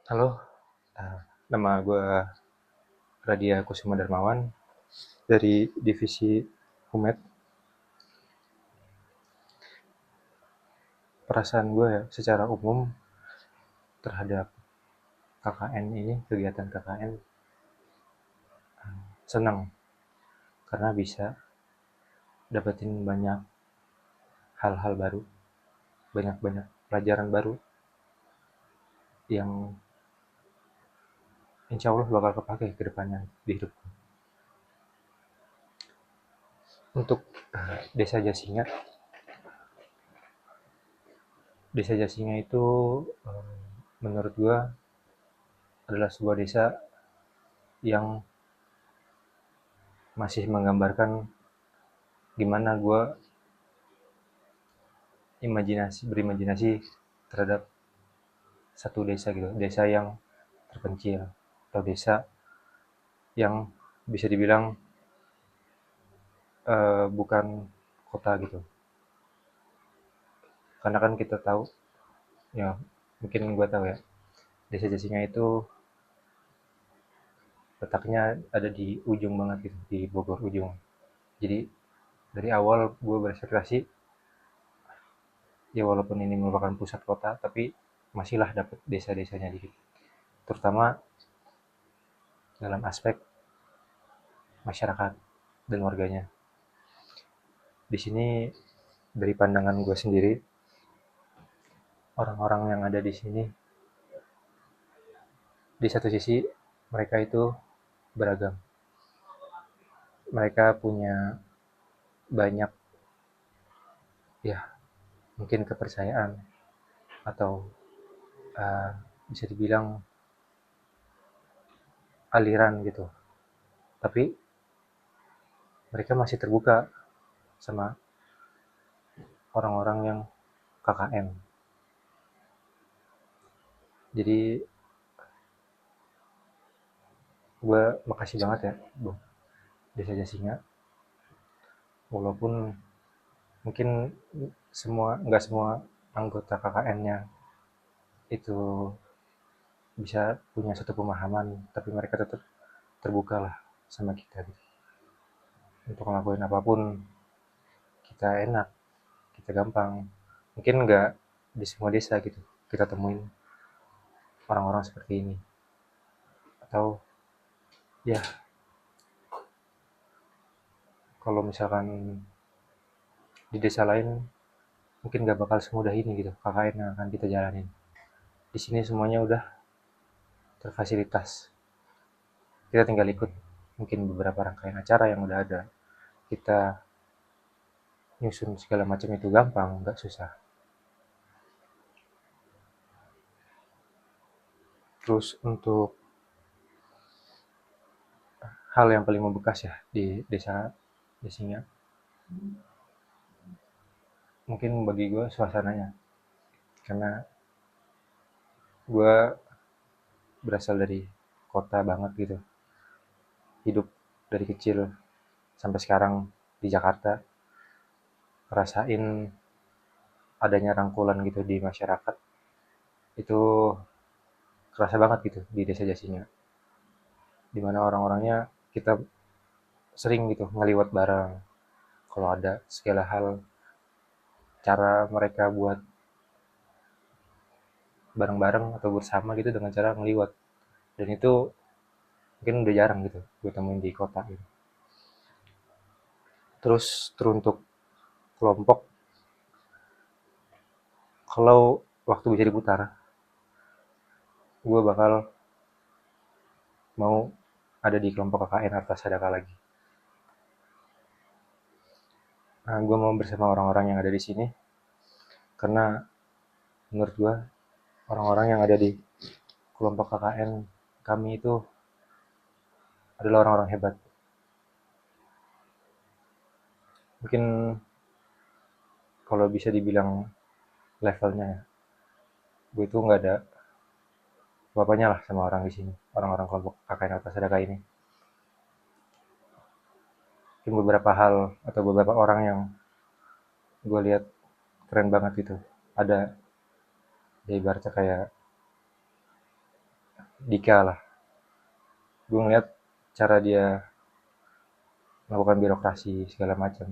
Halo, nama gue Radia Kusuma Darmawan dari Divisi Humed. Perasaan gue ya, secara umum terhadap KKN ini, kegiatan KKN, senang karena bisa dapetin banyak hal-hal baru, banyak-banyak pelajaran baru yang insya Allah bakal kepake ke depannya di hidup. Untuk Desa Jasinga, Desa Jasinga itu menurut gue adalah sebuah desa yang masih menggambarkan gimana gue berimajinasi terhadap satu desa gitu, desa yang terpencil atau desa yang bisa dibilang bukan kota gitu. Karena kan kita tahu, ya mungkin gue tahu ya, desa Jasinga itu letaknya ada di ujung banget gitu, di Bogor ujung. Jadi dari awal gue berekspektasi, ya walaupun ini merupakan pusat kota, tapi masihlah dapet desa-desanya dikit. Terutama dalam aspek masyarakat dan warganya. Di sini dari pandangan gue sendiri, orang-orang yang ada di sini, di satu sisi mereka itu beragam. Mereka punya banyak, ya mungkin kepercayaan atau uh, bisa dibilang aliran gitu. Tapi mereka masih terbuka sama orang-orang yang KKN. Jadi gue makasih banget ya Bu Desa Jasinga. Walaupun mungkin nggak semua anggota KKN-nya itu bisa punya satu pemahaman, tapi mereka tetap terbuka lah sama kita gitu. Untuk ngelakuin apapun kita enak, kita gampang. Mungkin nggak di semua desa gitu kita temuin orang-orang seperti ini. Atau ya kalau misalkan di desa lain mungkin nggak bakal semudah ini gitu KKN yang akan kita jalanin. Di sini semuanya udah terfasilitas. Kita tinggal ikut mungkin beberapa rangkaian acara yang udah ada. Kita nyusun segala macam itu gampang, nggak susah. Terus untuk hal yang paling membekas ya di desa Jasinga, mungkin bagi gue suasananya. Karena gue berasal dari kota banget gitu. Hidup dari kecil sampai sekarang di Jakarta, rasain adanya rangkulan gitu di masyarakat. Itu kerasa banget gitu di desa Jasinga. Dimana orang-orangnya kita sering gitu ngeliwat bareng. Kalau ada segala hal, cara mereka buat bareng-bareng atau bersama gitu dengan cara ngeliwat. Dan itu mungkin udah jarang gitu gue temuin di kota gitu. Terus teruntuk kelompok, kalau waktu bisa diputar, gue bakal mau ada di kelompok KKN Arta Sadaka lagi. Nah, gue mau bersama orang-orang yang ada di sini karena menurut gue orang-orang yang ada di kelompok KKN kami itu adalah orang-orang hebat. Mungkin kalau bisa dibilang levelnya ya, gue itu nggak ada apa-apanya lah sama orang di sini, orang-orang kelompok KKN Arta Sadaka ini. Mungkin beberapa hal atau beberapa orang yang gue lihat keren banget gitu. Ada ya ibaratnya kayak Dika lah. Gue ngeliat cara dia melakukan birokrasi segala macam.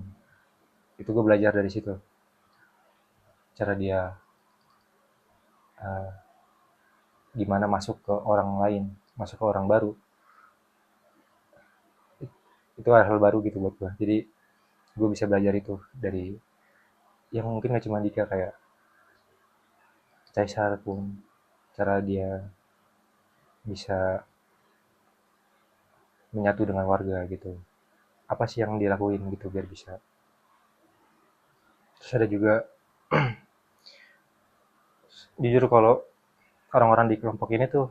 Itu gue belajar dari situ. Cara dia uh, gimana masuk ke orang lain, masuk ke orang baru. Itu hal-hal baru gitu buat gue. Jadi gue bisa belajar itu dari yang mungkin gak cuma Dika, kayak Caesar pun, cara dia bisa menyatu dengan warga gitu. Apa sih yang dilakuin gitu biar bisa. Terus ada juga, jujur kalau orang-orang di kelompok ini tuh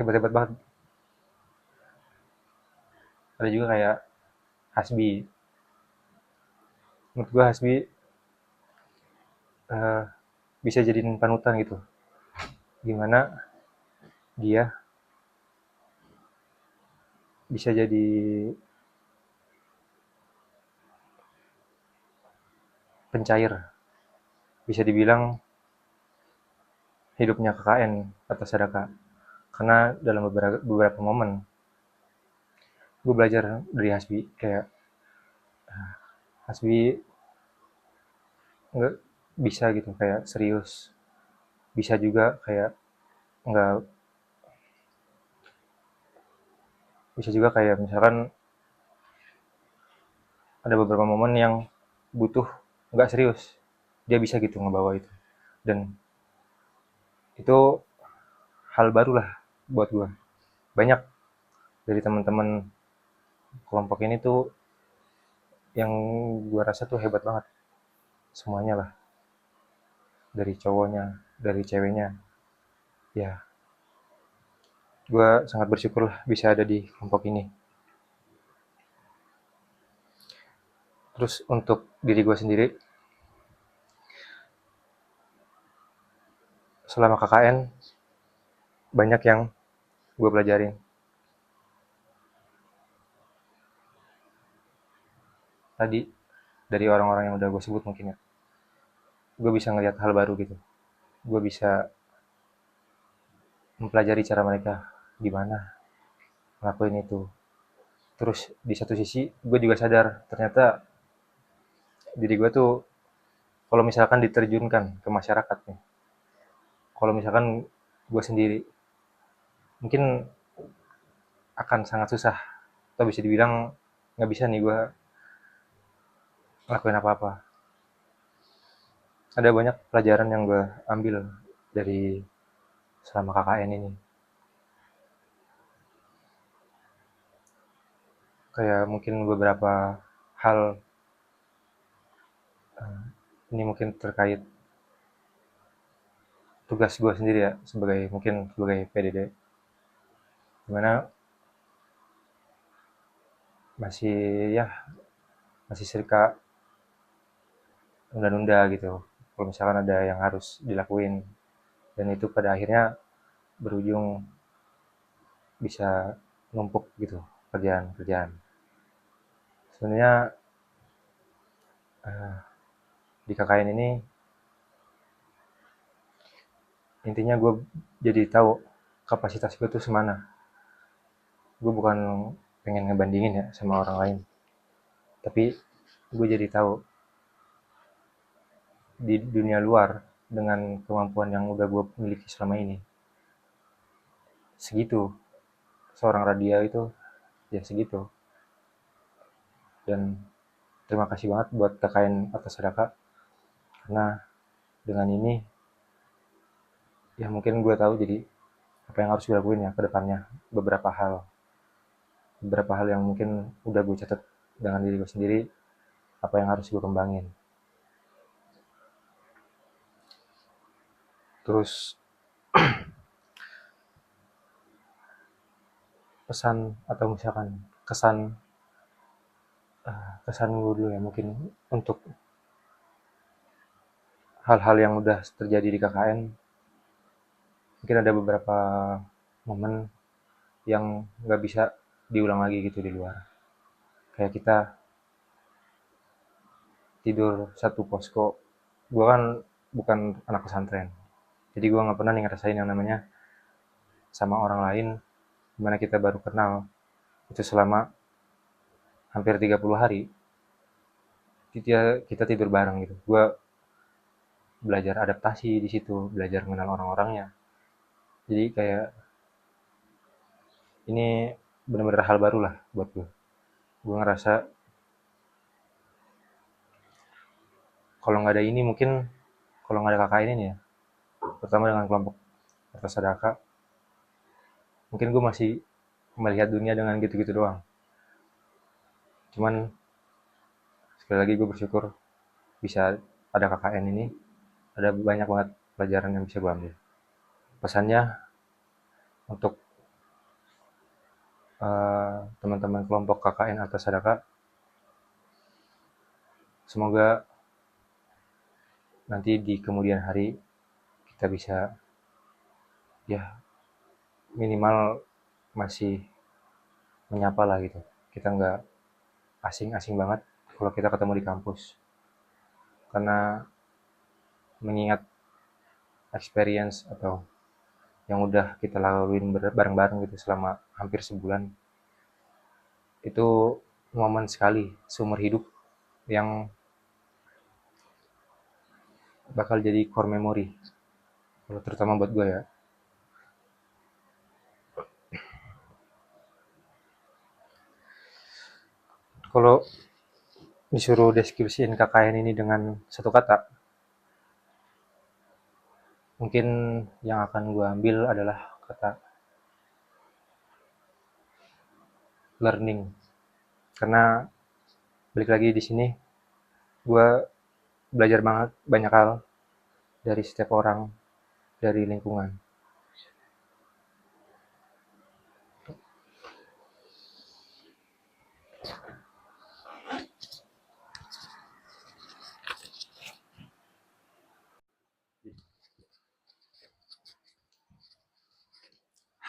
hebat-hebat banget. Ada juga kayak Hasbi. Menurut gue Hasbi uh, bisa jadiin panutan gitu. Gimana dia bisa jadi pencair. Bisa dibilang hidupnya KKN atau Sadaka. Karena dalam beberapa momen gue belajar dari Hasbi, kayak Hasbi nggak bisa gitu kayak serius, bisa juga kayak nggak, bisa juga kayak misalkan ada beberapa momen yang butuh nggak serius, dia bisa gitu ngebawa itu. Dan itu hal baru lah buat gue. Banyak dari teman-teman kelompok ini tuh yang gue rasa tuh hebat banget semuanya lah, dari cowoknya, dari ceweknya. Ya, gue sangat bersyukur lah bisa ada di kelompok ini. Terus untuk diri gue sendiri, selama KKN banyak yang gue pelajarin. Tadi dari orang-orang yang udah gue sebut mungkin ya, gue bisa ngelihat hal baru gitu. Gue bisa mempelajari cara mereka gimana ngelakuin itu. Terus di satu sisi gue juga sadar ternyata diri gue tuh kalau misalkan diterjunkan ke masyarakat nih, kalau misalkan gue sendiri, mungkin akan sangat susah, atau bisa dibilang nggak bisa nih gue ngelakuin apa-apa. Ada banyak pelajaran yang gue ambil dari selama KKN ini. Kayak mungkin beberapa hal, ini mungkin terkait tugas gue sendiri ya, sebagai PDD, dimana masih ya masih serka nunda-nunda gitu kalau misalkan ada yang harus dilakuin, dan itu pada akhirnya berujung bisa numpuk gitu kerjaan-kerjaan. Sebenarnya di KKN ini intinya gue jadi tahu kapasitas gue tuh semana. Gue bukan pengen ngebandingin ya sama orang lain, tapi gue jadi tahu di dunia luar dengan kemampuan yang udah gue miliki selama ini, segitu seorang Radia itu, ya segitu. Dan terima kasih banget buat KKN atas Sadaka, karena dengan ini ya mungkin gue tahu jadi apa yang harus gue lakuin ya ke depannya. Beberapa hal yang mungkin udah gue catat dengan diri gue sendiri, apa yang harus gue kembangin. Terus pesan atau misalkan kesan kesan gue dulu ya, mungkin untuk hal-hal yang udah terjadi di KKN. Mungkin ada beberapa momen yang nggak bisa diulang lagi gitu di luar. Kayak kita tidur satu posko. Gue kan bukan anak pesantren, jadi gue nggak pernah nih ngerasain yang namanya sama orang lain dimana kita baru kenal itu selama hampir 30 hari, kita tidur bareng gitu. Gue belajar adaptasi di situ, belajar mengenal orang-orangnya. Jadi kayak ini bener-bener hal baru lah buat gue. Gue ngerasa kalau nggak ada ini mungkin, kalau nggak ada kakak ini nih ya, pertama dengan kelompok Arta Sadaka, mungkin gue masih melihat dunia dengan gitu-gitu doang. Cuman sekali lagi gue bersyukur bisa ada KKN ini, ada banyak banget pelajaran yang bisa gue ambil. Pesannya untuk teman-teman kelompok KKN Arta Sadaka, semoga nanti di kemudian hari kita bisa, ya minimal masih menyapa lah gitu. Kita nggak asing-asing banget kalau kita ketemu di kampus. Karena mengingat experience atau yang udah kita laluin bareng-bareng gitu selama hampir sebulan, itu momen sekali seumur hidup yang bakal jadi core memory, kalau terutama buat gue ya. Kalau disuruh deskripsiin KKN ini dengan satu kata, mungkin yang akan gue ambil adalah kata learning. Karena balik lagi di sini, gue belajar banget banyak hal dari setiap orang, dari lingkungan.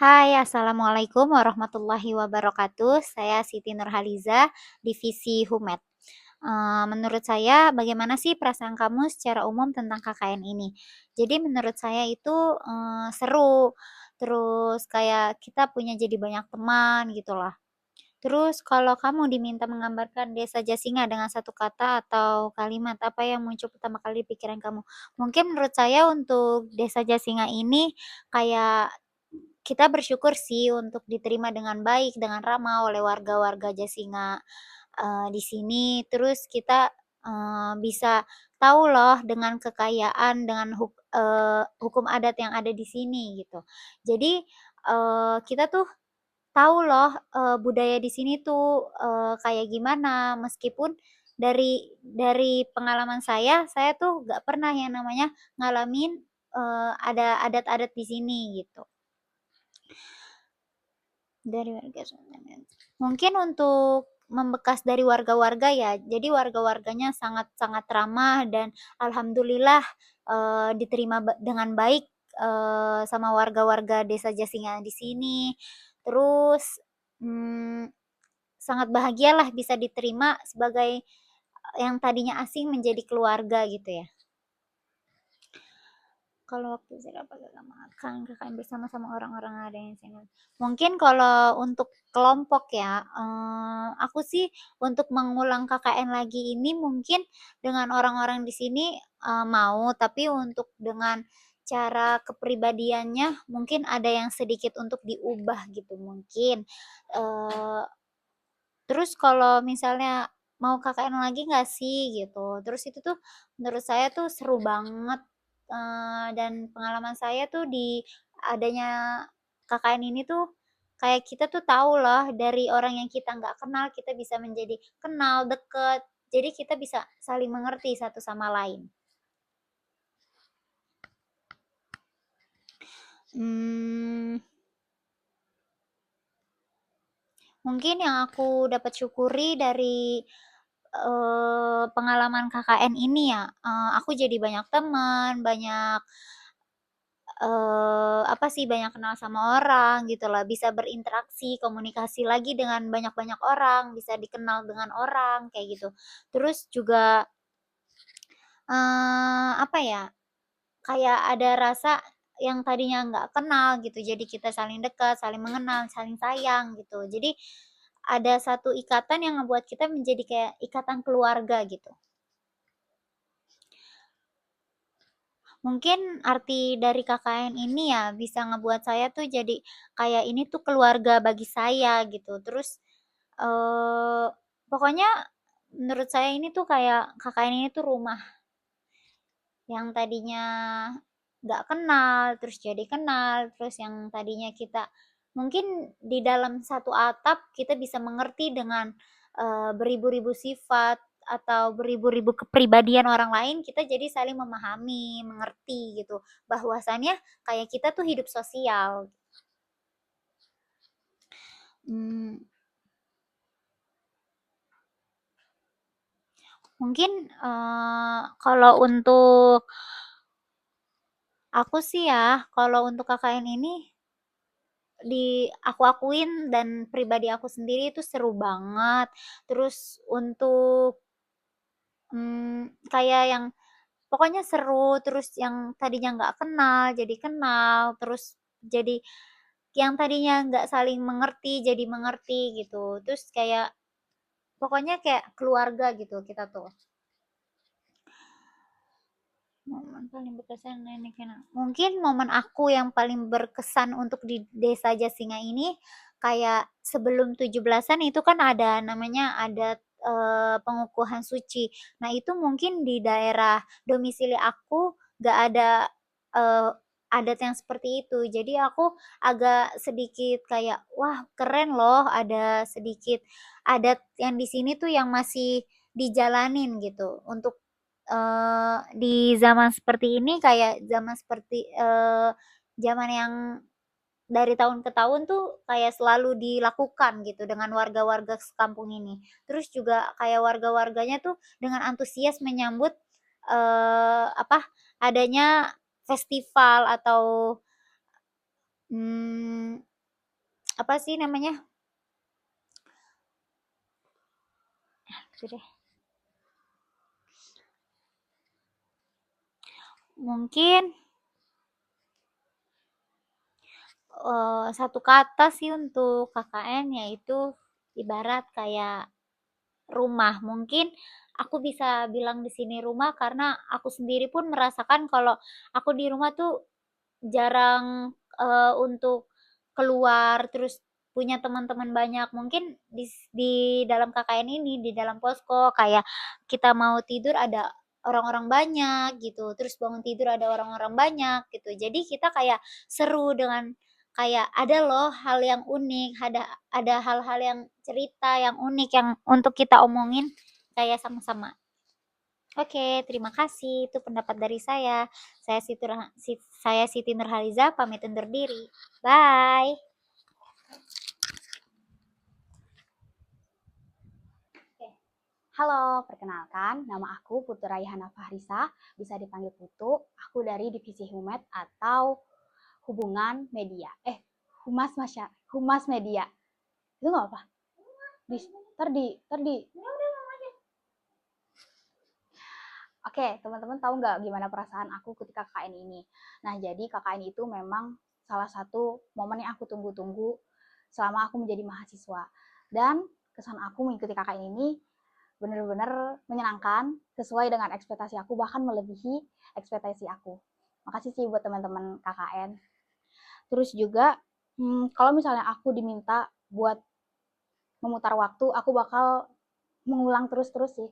Hai, Assalamualaikum warahmatullahi wabarakatuh. Saya Siti Nurhaliza, Divisi Humet. Menurut saya, bagaimana sih perasaan kamu secara umum tentang KKN ini? Jadi menurut saya itu seru, terus kayak kita punya jadi banyak teman gitu lah. Terus kalau kamu diminta menggambarkan Desa Jasinga dengan satu kata atau kalimat, apa yang muncul pertama kali di pikiran kamu? Mungkin menurut saya untuk Desa Jasinga ini kayak kita bersyukur sih untuk diterima dengan baik, dengan ramah oleh warga-warga Jasinga di sini. Terus kita bisa tahu loh dengan kekayaan, dengan hukum adat yang ada di sini gitu. Jadi kita tuh tahu loh budaya di sini tuh kayak gimana. Meskipun dari pengalaman saya tuh gak pernah yang namanya ngalamin ada adat-adat di sini gitu. Dari warga Sumatera. Mungkin untuk membekas dari warga-warga ya, jadi warga-warganya sangat-sangat ramah dan alhamdulillah diterima dengan baik sama warga-warga Desa Jasinga di sini. Terus mm, sangat bahagialah bisa diterima sebagai yang tadinya asing menjadi keluarga gitu ya. Kalau waktu saya dapat makan KKN bersama-sama orang-orang ada yang senior. Mungkin kalau untuk kelompok ya, aku sih untuk mengulang KKN lagi ini mungkin dengan orang-orang di sini mau, tapi untuk dengan cara kepribadiannya mungkin ada yang sedikit untuk diubah gitu mungkin. Eh, Terus kalau misalnya mau KKN lagi nggak sih gitu. Terus itu tuh menurut saya tuh seru banget dan pengalaman saya tuh di adanya KKN ini tuh kayak kita tuh tahu loh dari orang yang kita nggak kenal kita bisa menjadi kenal deket. Jadi kita bisa saling mengerti satu sama lain. Hmm, Mungkin yang aku dapat syukuri dari pengalaman KKN ini ya, aku jadi banyak teman, banyak apa sih, banyak kenal sama orang gitu lah, bisa berinteraksi, komunikasi lagi dengan banyak-banyak orang, bisa dikenal dengan orang kayak gitu. Terus juga apa ya, kayak ada rasa yang tadinya nggak kenal gitu, jadi kita saling dekat, saling mengenal, saling sayang gitu. Jadi ada satu ikatan yang ngebuat kita menjadi kayak ikatan keluarga gitu. Mungkin arti dari KKN ini ya bisa ngebuat saya tuh jadi kayak ini tuh keluarga bagi saya gitu. Terus eh pokoknya menurut saya ini tuh kayak KKN ini tuh rumah yang tadinya nggak kenal, terus jadi kenal, terus yang tadinya kita mungkin di dalam satu atap kita bisa mengerti dengan beribu-ribu sifat atau beribu-ribu kepribadian orang lain, kita jadi saling memahami, mengerti gitu. Bahwasannya kayak kita tuh hidup sosial. Hmm, mungkin kalau untuk aku sih ya, kalau untuk KKN ini aku akuin dan pribadi aku sendiri itu seru banget. Terus untuk kayak yang pokoknya seru, terus yang tadinya nggak kenal jadi kenal, terus jadi yang tadinya nggak saling mengerti jadi mengerti gitu. Terus kayak pokoknya kayak keluarga gitu kita tuh. Momen paling berkesan nenek kenal. Mungkin momen aku yang paling berkesan untuk di Desa Jasinga ini kayak sebelum 17-an itu kan ada namanya ada pengukuhan suci. Nah, itu mungkin di daerah domisili aku gak ada eh, adat yang seperti itu. Jadi aku agak sedikit kayak wah, keren loh ada sedikit adat yang di sini tuh yang masih dijalanin gitu untuk di zaman seperti ini kayak zaman seperti zaman yang dari tahun ke tahun tuh kayak selalu dilakukan gitu dengan warga-warga sekampung ini. Terus juga kayak warga-warganya tuh dengan antusias menyambut apa adanya festival atau hmm, apa sih namanya? Gitu deh. Mungkin satu kata sih untuk KKN yaitu ibarat kayak rumah. Mungkin aku bisa bilang di sini rumah karena aku sendiri pun merasakan kalau aku di rumah tuh jarang untuk keluar terus punya teman-teman banyak. Mungkin di dalam KKN ini, di dalam posko kayak kita mau tidur ada orang-orang banyak gitu, terus bangun tidur ada orang-orang banyak gitu. Jadi kita kayak seru dengan kayak ada loh hal yang unik, ada hal-hal yang cerita yang unik yang untuk kita omongin kayak sama-sama. Oke, terima kasih. Itu pendapat dari saya. Saya Siti Nurhaliza pamit undur diri. Bye. Halo, perkenalkan, nama aku Putu Raihana Fahrisa, bisa dipanggil Putu. Aku dari Divisi Humet atau Hubungan Media. Humas Media. Itu nggak apa? Terdi. Oke, teman-teman tahu nggak gimana perasaan aku ketika KKN ini? Nah, jadi KKN itu memang salah satu momen yang aku tunggu-tunggu selama aku menjadi mahasiswa. Dan kesan aku mengikuti KKN ini benar-benar menyenangkan, sesuai dengan ekspektasi aku, bahkan melebihi ekspektasi aku. Makasih sih buat teman-teman KKN. Terus juga, kalau misalnya aku diminta buat memutar waktu, aku bakal mengulang terus-terus sih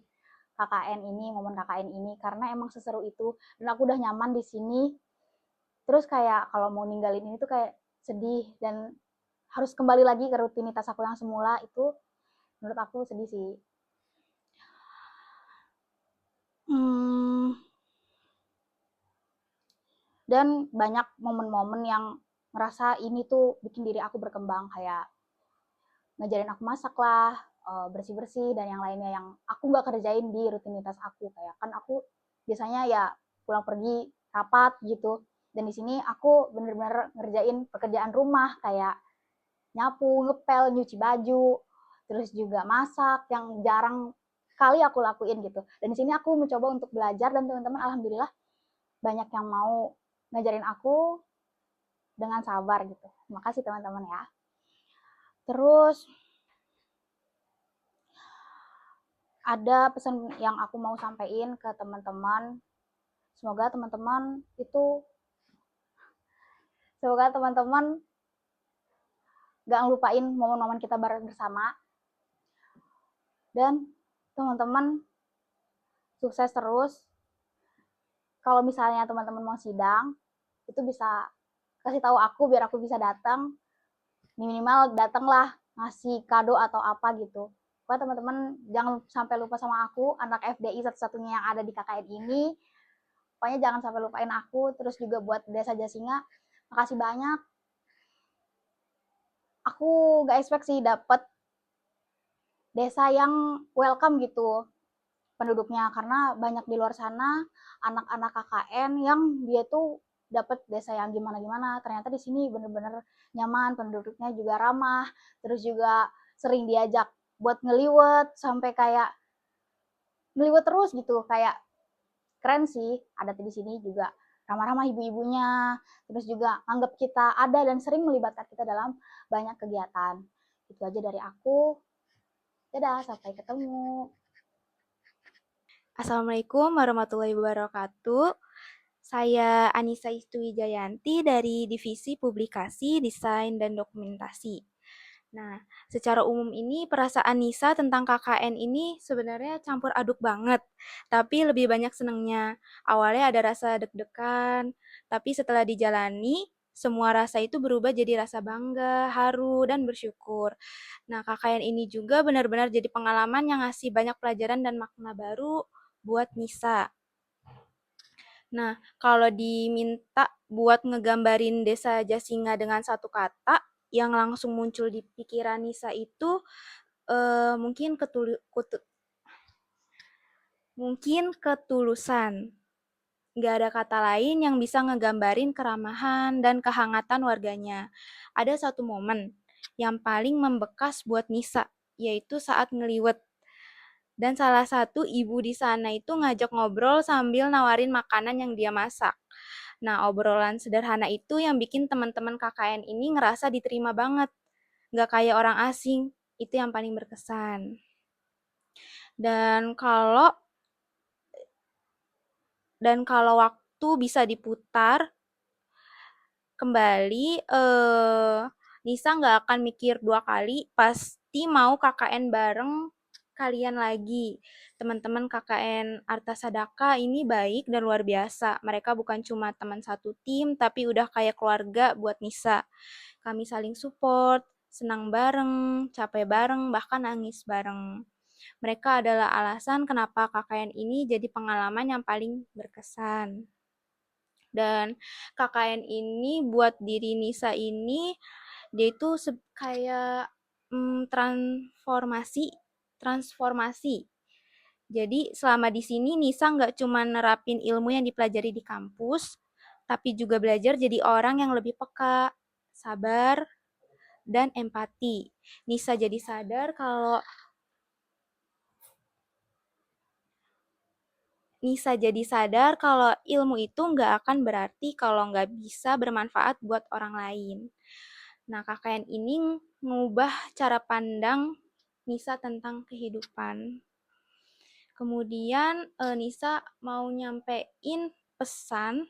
KKN ini, momen KKN ini, karena emang seseru itu, dan aku udah nyaman di sini. Terus kayak kalau mau ninggalin ini tuh kayak sedih, dan harus kembali lagi ke rutinitas aku yang semula, itu menurut aku sedih sih. Dan banyak momen-momen yang ngerasa ini tuh bikin diri aku berkembang, kayak ngajarin aku masak lah, bersih-bersih, dan yang lainnya yang aku nggak kerjain di rutinitas aku. Kayak kan aku biasanya ya pulang pergi rapat gitu, dan di sini aku bener-bener ngerjain pekerjaan rumah kayak nyapu, ngepel, nyuci baju, terus juga masak yang jarang kali aku lakuin gitu. Dan di sini aku mencoba untuk belajar, dan teman-teman alhamdulillah banyak yang mau ngajarin aku, dengan sabar gitu. Terima kasih teman-teman ya. Terus ada pesan yang aku mau sampaikan ke teman-teman. Semoga teman-teman gak ngelupain momen-momen kita bersama, dan teman-teman sukses terus. Kalau misalnya teman-teman mau sidang, itu bisa kasih tahu aku biar aku bisa datang, minimal datanglah ngasih kado atau apa gitu. Pokoknya teman-teman jangan sampai lupa sama aku, anak FDI satu-satunya yang ada di KKN ini. Pokoknya jangan sampai lupain aku. Terus juga buat Desa Jasinga, makasih banyak. Aku gak expect sih dapet desa yang welcome gitu penduduknya, karena banyak di luar sana anak-anak KKN yang dia tuh dapat desa yang gimana-gimana. Ternyata di sini bener-bener nyaman, penduduknya juga ramah, terus juga sering diajak buat ngeliwet, sampai kayak ngeliwet terus gitu, kayak keren sih. Ada di sini juga ramah-ramah ibu-ibunya, terus juga anggap kita ada dan sering melibatkan kita dalam banyak kegiatan. Itu aja dari aku. Dadah, sampai ketemu. Assalamualaikum warahmatullahi wabarakatuh. Saya Anissa Istuwijayanti dari Divisi Publikasi, Desain, dan Dokumentasi. Nah, secara umum ini perasaan Nisa tentang KKN ini sebenarnya campur aduk banget, tapi lebih banyak senengnya. Awalnya ada rasa deg-degan, tapi setelah dijalani, semua rasa itu berubah jadi rasa bangga, haru, dan bersyukur. Nah, KKN ini juga benar-benar jadi pengalaman yang ngasih banyak pelajaran dan makna baru buat Nisa. Nah, kalau diminta buat ngegambarin Desa Jasinga dengan satu kata, yang langsung muncul di pikiran Nisa itu mungkin ketulusan. Nggak ada kata lain yang bisa ngegambarin keramahan dan kehangatan warganya. Ada satu momen yang paling membekas buat Nisa, yaitu saat ngeliwet. Dan salah satu ibu di sana itu ngajak ngobrol sambil nawarin makanan yang dia masak. Nah, obrolan sederhana itu yang bikin teman-teman KKN ini ngerasa diterima banget. Nggak kayak orang asing, itu yang paling berkesan. Dan kalau waktu bisa diputar kembali, Nisa nggak akan mikir dua kali, pasti mau KKN bareng kalian lagi. Teman-teman KKN Arta Sadaka ini baik dan luar biasa. Mereka bukan cuma teman satu tim, tapi udah kayak keluarga buat Nisa. Kami saling support, senang bareng, capek bareng, bahkan nangis bareng. Mereka adalah alasan kenapa KKN ini jadi pengalaman yang paling berkesan. Dan KKN ini buat diri Nisa ini, dia itu kayak transformasi. Jadi selama di sini Nisa nggak cuma nerapin ilmu yang dipelajari di kampus, tapi juga belajar jadi orang yang lebih peka, sabar, dan empati. Nisa jadi sadar kalau ilmu itu nggak akan berarti kalau nggak bisa bermanfaat buat orang lain. Nah, KKN ini mengubah cara pandang Nisa tentang kehidupan. Kemudian Nisa mau nyampein pesan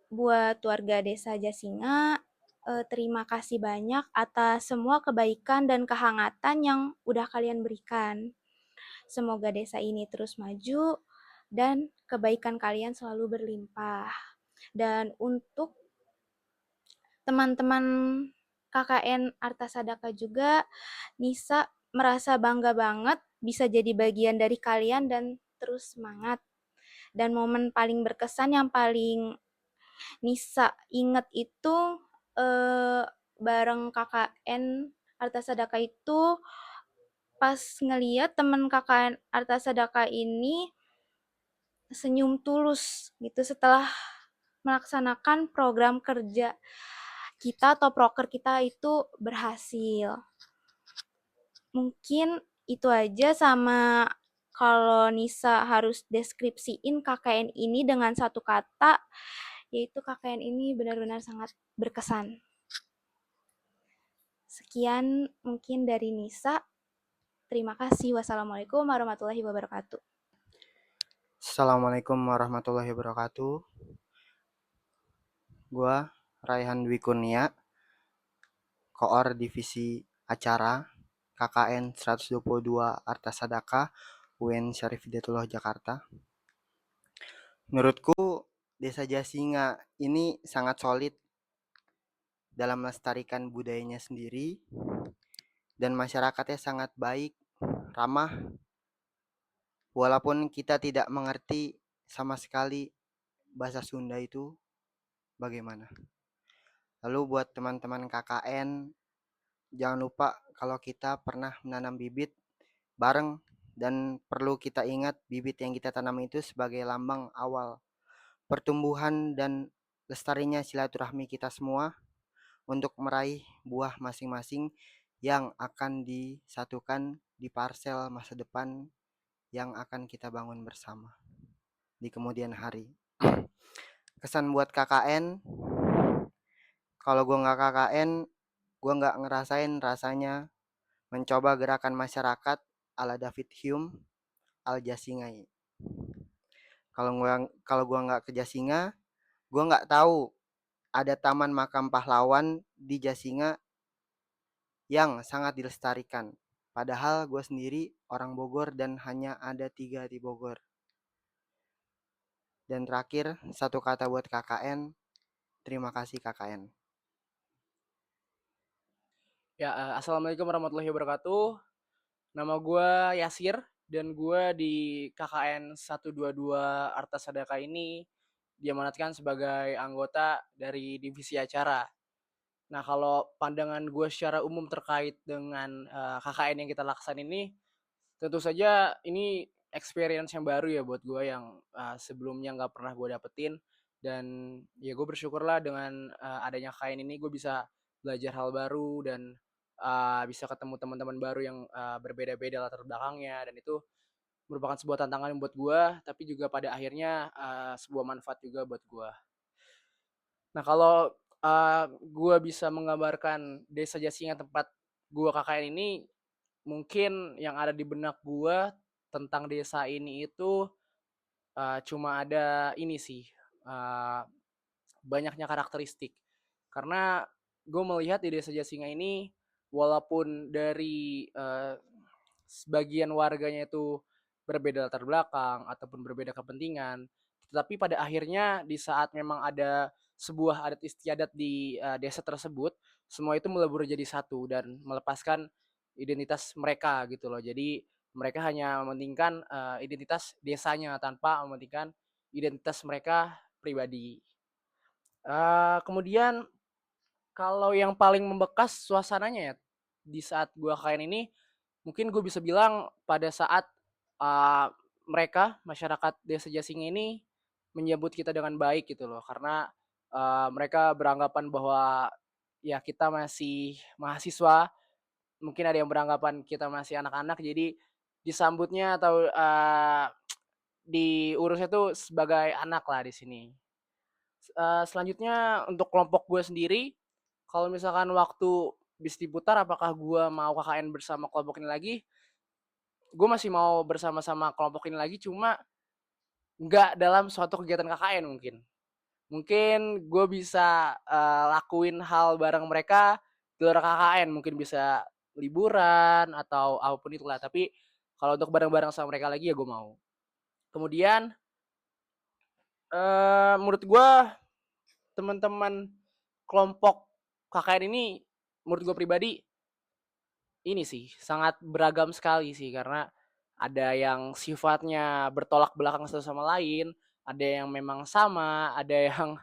buat warga Desa Jasinga, terima kasih banyak atas semua kebaikan dan kehangatan yang udah kalian berikan. Semoga desa ini terus maju dan kebaikan kalian selalu berlimpah. Dan untuk teman-teman KKN Arta Sadaka juga, Nisa merasa bangga banget bisa jadi bagian dari kalian dan terus semangat. Dan momen paling berkesan yang paling Nisa inget itu bareng KKN Arta Sadaka itu pas ngeliat temen KKN Arta Sadaka ini senyum tulus gitu setelah melaksanakan program kerja kita atau proker kita itu berhasil. Mungkin itu aja, sama kalau Nisa harus deskripsiin KKN ini dengan satu kata, yaitu KKN ini benar-benar sangat berkesan. Sekian mungkin dari Nisa. Terima kasih. Wassalamualaikum warahmatullahi wabarakatuh. Assalamualaikum warahmatullahi wabarakatuh. Gua Raihan Dwi Kurnia, Koor Divisi Acara KKN 122 Arta Sadaka UIN Syarif Hidayatullah Jakarta. Menurutku Desa Jasinga ini sangat solid dalam melestarikan budayanya sendiri dan masyarakatnya sangat baik, ramah, walaupun kita tidak mengerti sama sekali bahasa Sunda itu bagaimana. Lalu buat teman-teman KKN, jangan lupa kalau kita pernah menanam bibit bareng dan perlu kita ingat bibit yang kita tanam itu sebagai lambang awal pertumbuhan dan lestarinya silaturahmi kita semua untuk meraih buah masing-masing yang akan disatukan di parsel masa depan yang akan kita bangun bersama di kemudian hari. Kesan buat KKN, kalau gue nggak KKN, gue nggak ngerasain rasanya mencoba gerakan masyarakat ala David Hume al Jasingai. Kalau gua nggak ke Jasinga, gue nggak tahu ada taman makam pahlawan di Jasinga yang sangat dilestarikan. Padahal gue sendiri orang Bogor dan hanya ada 3 di Bogor. Dan terakhir, satu kata buat KKN, terima kasih KKN. Ya, Assalamualaikum warahmatullahi wabarakatuh. Nama gue Yasir dan gue di KKN 122 Arta Sadaka ini diamanatkan sebagai anggota dari divisi acara. Nah, kalau pandangan gue secara umum terkait dengan KKN yang kita laksan ini, tentu saja ini experience yang baru ya buat gue yang sebelumnya nggak pernah gue dapetin. Dan ya gue bersyukurlah dengan adanya KKN ini gue bisa belajar hal baru dan bisa ketemu teman-teman baru yang berbeda-beda latar belakangnya, dan itu merupakan sebuah tantangan buat gue, tapi juga pada akhirnya sebuah manfaat juga buat gue. Nah, kalau gue bisa menggambarkan Desa Jasinga tempat gue KKN ini, mungkin yang ada di benak gue tentang desa ini itu cuma ada ini sih, banyaknya karakteristik. Karena gue melihat di Desa Jasinga ini, walaupun dari sebagian warganya itu berbeda latar belakang ataupun berbeda kepentingan, tetapi pada akhirnya di saat memang ada sebuah adat istiadat di desa tersebut, semua itu melebur jadi satu dan melepaskan identitas mereka gitu loh. Jadi mereka hanya mementingkan identitas desanya tanpa mementingkan identitas mereka pribadi. Kemudian kalau yang paling membekas suasananya ya di saat gue KKN ini, mungkin gue bisa bilang pada saat mereka masyarakat Desa Jasinga ini menyambut kita dengan baik gitu loh, karena mereka beranggapan bahwa ya kita masih mahasiswa, mungkin ada yang beranggapan kita masih anak-anak, jadi disambutnya atau diurusnya tuh sebagai anak lah di sini. Selanjutnya untuk kelompok gue sendiri, kalau misalkan waktu bis diputar apakah gue mau KKN bersama kelompok ini lagi, gue masih mau bersama-sama kelompok ini lagi, cuma nggak dalam suatu kegiatan KKN mungkin gue bisa lakuin hal bareng mereka di luar KKN, mungkin bisa liburan atau apapun itulah, tapi kalau untuk bareng-bareng sama mereka lagi ya gue mau. Kemudian menurut gue teman-teman kelompok KKN ini, menurut gue pribadi ini sih sangat beragam sekali sih, karena ada yang sifatnya bertolak belakang satu sama lain, ada yang memang sama, ada yang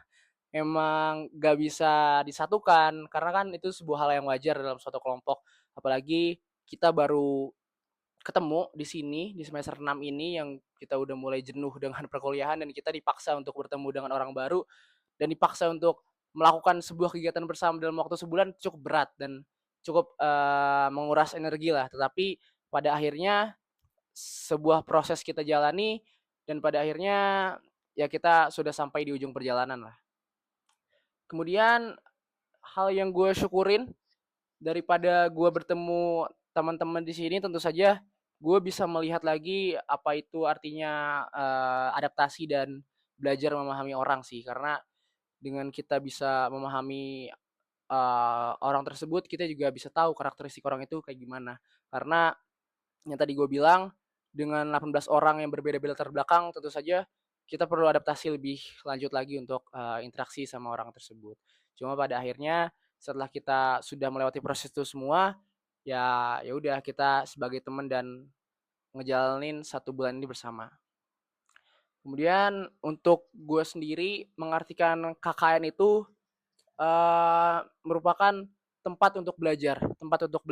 emang gak bisa disatukan, karena kan itu sebuah hal yang wajar dalam suatu kelompok. Apalagi kita baru ketemu di sini di semester 6 ini yang kita udah mulai jenuh dengan perkuliahan, dan kita dipaksa untuk bertemu dengan orang baru dan dipaksa untuk melakukan sebuah kegiatan bersama dalam waktu sebulan cukup berat dan cukup menguras energi lah. Tetapi pada akhirnya sebuah proses kita jalani dan pada akhirnya ya kita sudah sampai di ujung perjalanan lah. Kemudian hal yang gue syukurin daripada gue bertemu teman-teman di sini, tentu saja gue bisa melihat lagi apa itu artinya adaptasi dan belajar memahami orang sih. Karena dengan kita bisa memahami orang tersebut, kita juga bisa tahu karakteristik orang itu kayak gimana. Karena yang tadi gue bilang, dengan 18 orang yang berbeda-beda latar belakang, tentu saja kita perlu adaptasi lebih lanjut lagi untuk interaksi sama orang tersebut. Cuma pada akhirnya setelah kita sudah melewati proses itu semua, ya udah kita sebagai teman dan ngejalanin 1 bulan ini bersama. Kemudian untuk gue sendiri mengartikan KKN itu merupakan tempat untuk belajar, tempat untuk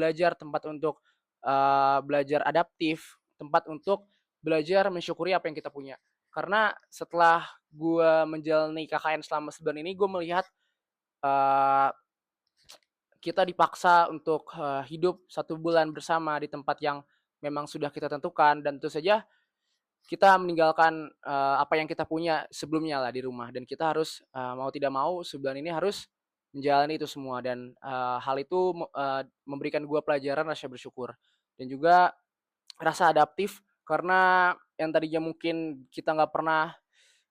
belajar adaptif, tempat untuk belajar mensyukuri apa yang kita punya. Karena setelah gue menjalani KKN selama sebulan ini, gue melihat uh, kita dipaksa untuk hidup 1 bulan bersama di tempat yang memang sudah kita tentukan, dan tentu saja kita meninggalkan apa yang kita punya sebelumnya lah di rumah, dan kita harus mau tidak mau sebulan ini harus menjalani itu semua, dan hal itu memberikan gue pelajaran rasa bersyukur dan juga rasa adaptif. Karena yang tadinya mungkin kita nggak pernah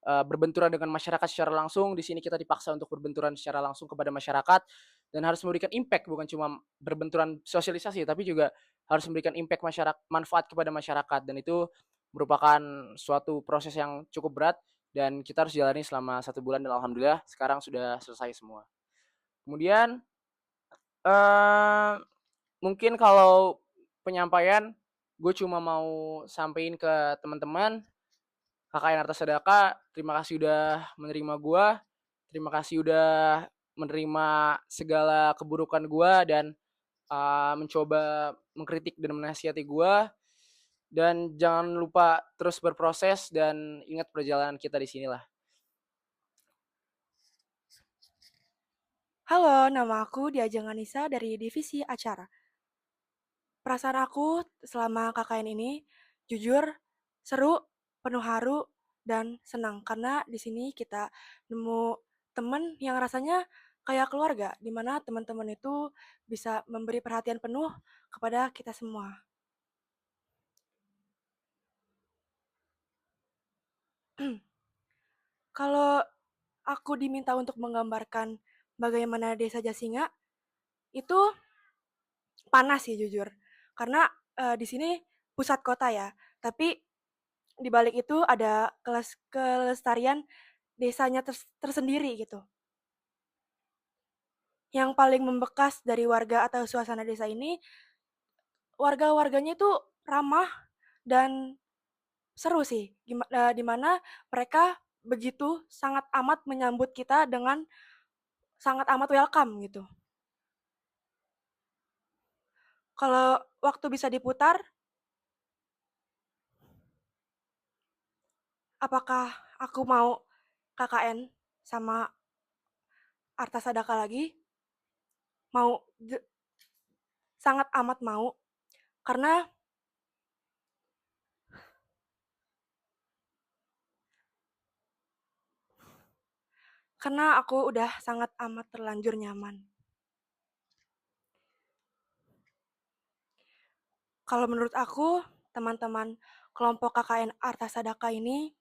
berbenturan dengan masyarakat secara langsung, di sini kita dipaksa untuk berbenturan secara langsung kepada masyarakat dan harus memberikan impact, bukan cuma berbenturan sosialisasi tapi juga harus memberikan impact manfaat kepada masyarakat, dan itu merupakan suatu proses yang cukup berat dan kita harus jalani selama 1 bulan, dan alhamdulillah sekarang sudah selesai semua. Kemudian mungkin kalau penyampaian, gue cuma mau sampein ke teman-teman KKN Arta Sadaka, terima kasih udah menerima gue, terima kasih udah menerima segala keburukan gue dan mencoba mengkritik dan menasihati gue. Dan jangan lupa terus berproses dan ingat perjalanan kita di sinilah. Halo, nama aku Diajeng Anissa dari Divisi Acara. Perasaan aku selama KKN ini jujur seru, penuh haru, dan senang karena di sini kita nemu teman yang rasanya kayak keluarga, di mana teman-teman itu bisa memberi perhatian penuh kepada kita semua. Kalau aku diminta untuk menggambarkan bagaimana Desa Jasinga, itu panas sih jujur. Karena di sini pusat kota ya, tapi di balik itu ada kelestarian desanya tersendiri gitu. Yang paling membekas dari warga atau suasana desa ini, warga-warganya itu ramah dan seru sih. Di mana mereka begitu sangat amat menyambut kita dengan sangat amat welcome gitu. Kalau waktu bisa diputar, apakah aku mau KKN sama Arta Sadaka lagi? Mau, sangat amat mau. Karena aku udah sangat amat terlanjur nyaman. Kalau menurut aku, teman-teman kelompok KKN Arta Sadaka ini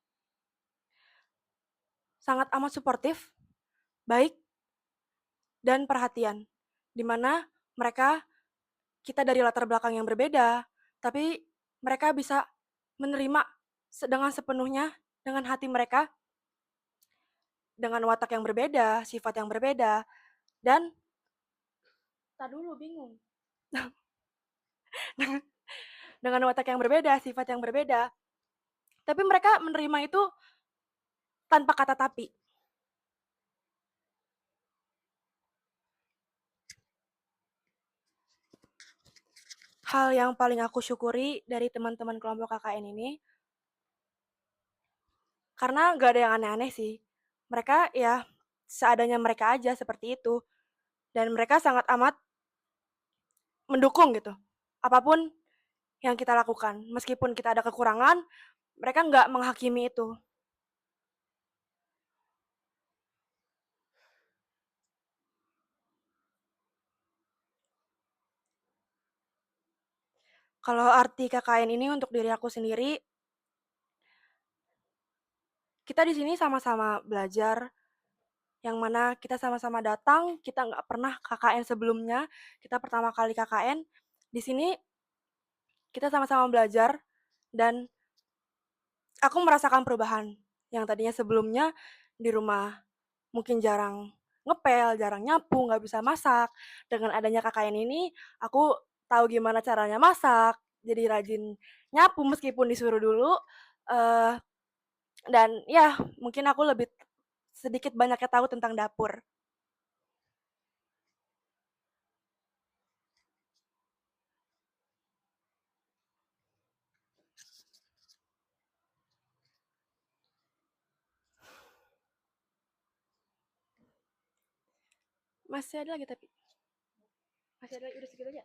sangat amat suportif, baik, dan perhatian. Di mana kita dari latar belakang yang berbeda, tapi mereka bisa menerima dengan sepenuhnya, dengan hati mereka, dengan watak yang berbeda, sifat yang berbeda, dan tak dulu bingung. Dengan watak yang berbeda, sifat yang berbeda. Tapi mereka menerima itu tanpa kata tapi. Hal yang paling aku syukuri dari teman-teman kelompok KKN ini, karena gak ada yang aneh-aneh sih. Mereka ya seadanya mereka aja seperti itu. Dan mereka sangat amat mendukung gitu. Apapun yang kita lakukan. Meskipun kita ada kekurangan, mereka nggak menghakimi itu. Kalau arti KKN ini untuk diri aku sendiri, kita di sini sama-sama belajar, yang mana kita sama-sama datang, kita nggak pernah KKN sebelumnya, kita pertama kali KKN. Di sini kita sama-sama belajar dan aku merasakan perubahan. Yang tadinya sebelumnya di rumah mungkin jarang ngepel, jarang nyapu, nggak bisa masak. Dengan adanya KKN ini, aku tahu gimana caranya masak, jadi rajin nyapu meskipun disuruh dulu. eh, dan ya, mungkin aku lebih sedikit banyaknya tahu tentang dapur. Masih ada lagi tapi. Masih ada lagi, udah segitu aja.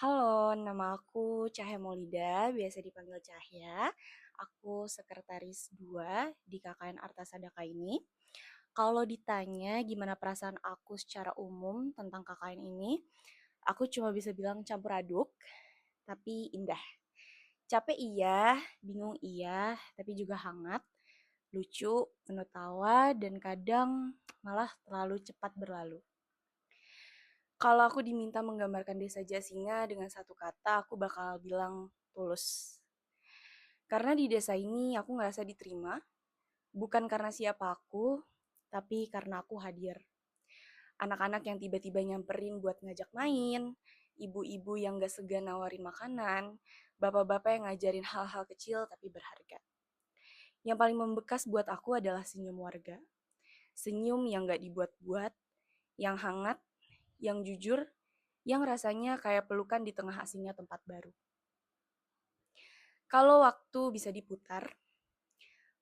Halo, nama aku Cahya Maulida, biasa dipanggil Cahya. Aku sekretaris 2 di KKN Arta Sadaka ini. Kalau ditanya gimana perasaan aku secara umum tentang KKN ini, aku cuma bisa bilang campur aduk, tapi indah. Capek iya, bingung iya, tapi juga hangat, lucu, penuh tawa, dan kadang malah terlalu cepat berlalu. Kalau aku diminta menggambarkan desa Jasinga dengan satu kata, aku bakal bilang tulus. Karena di desa ini aku ngerasa diterima, bukan karena siapa aku, tapi karena aku hadir. Anak-anak yang tiba-tiba nyamperin buat ngajak main, ibu-ibu yang gak segan nawarin makanan, bapak-bapak yang ngajarin hal-hal kecil tapi berharga. Yang paling membekas buat aku adalah senyum warga. Senyum yang gak dibuat-buat, yang hangat, yang jujur, yang rasanya kayak pelukan di tengah asingnya tempat baru. Kalau waktu bisa diputar,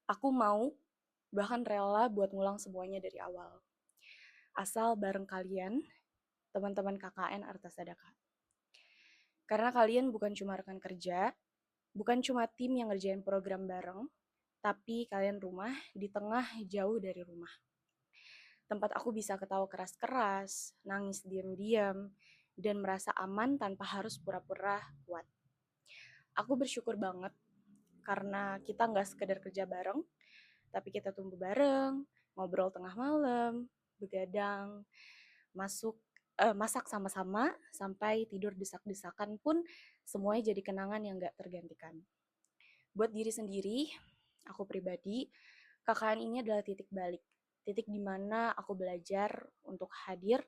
aku mau bahkan rela buat ngulang semuanya dari awal. Asal bareng kalian, teman-teman KKN Arta Sadaka. Karena kalian bukan cuma rekan kerja, bukan cuma tim yang ngerjain program bareng, tapi kalian rumah di tengah jauh dari rumah. Tempat aku bisa ketawa keras-keras, nangis diam-diam, dan merasa aman tanpa harus pura-pura kuat. Aku bersyukur banget karena kita nggak sekedar kerja bareng, tapi kita tumbuh bareng, ngobrol tengah malam, begadang, masak sama-sama, sampai tidur desak-desakan pun semuanya jadi kenangan yang nggak tergantikan. Buat diri sendiri, aku pribadi, KKN ini adalah titik balik. Titik di mana aku belajar untuk hadir,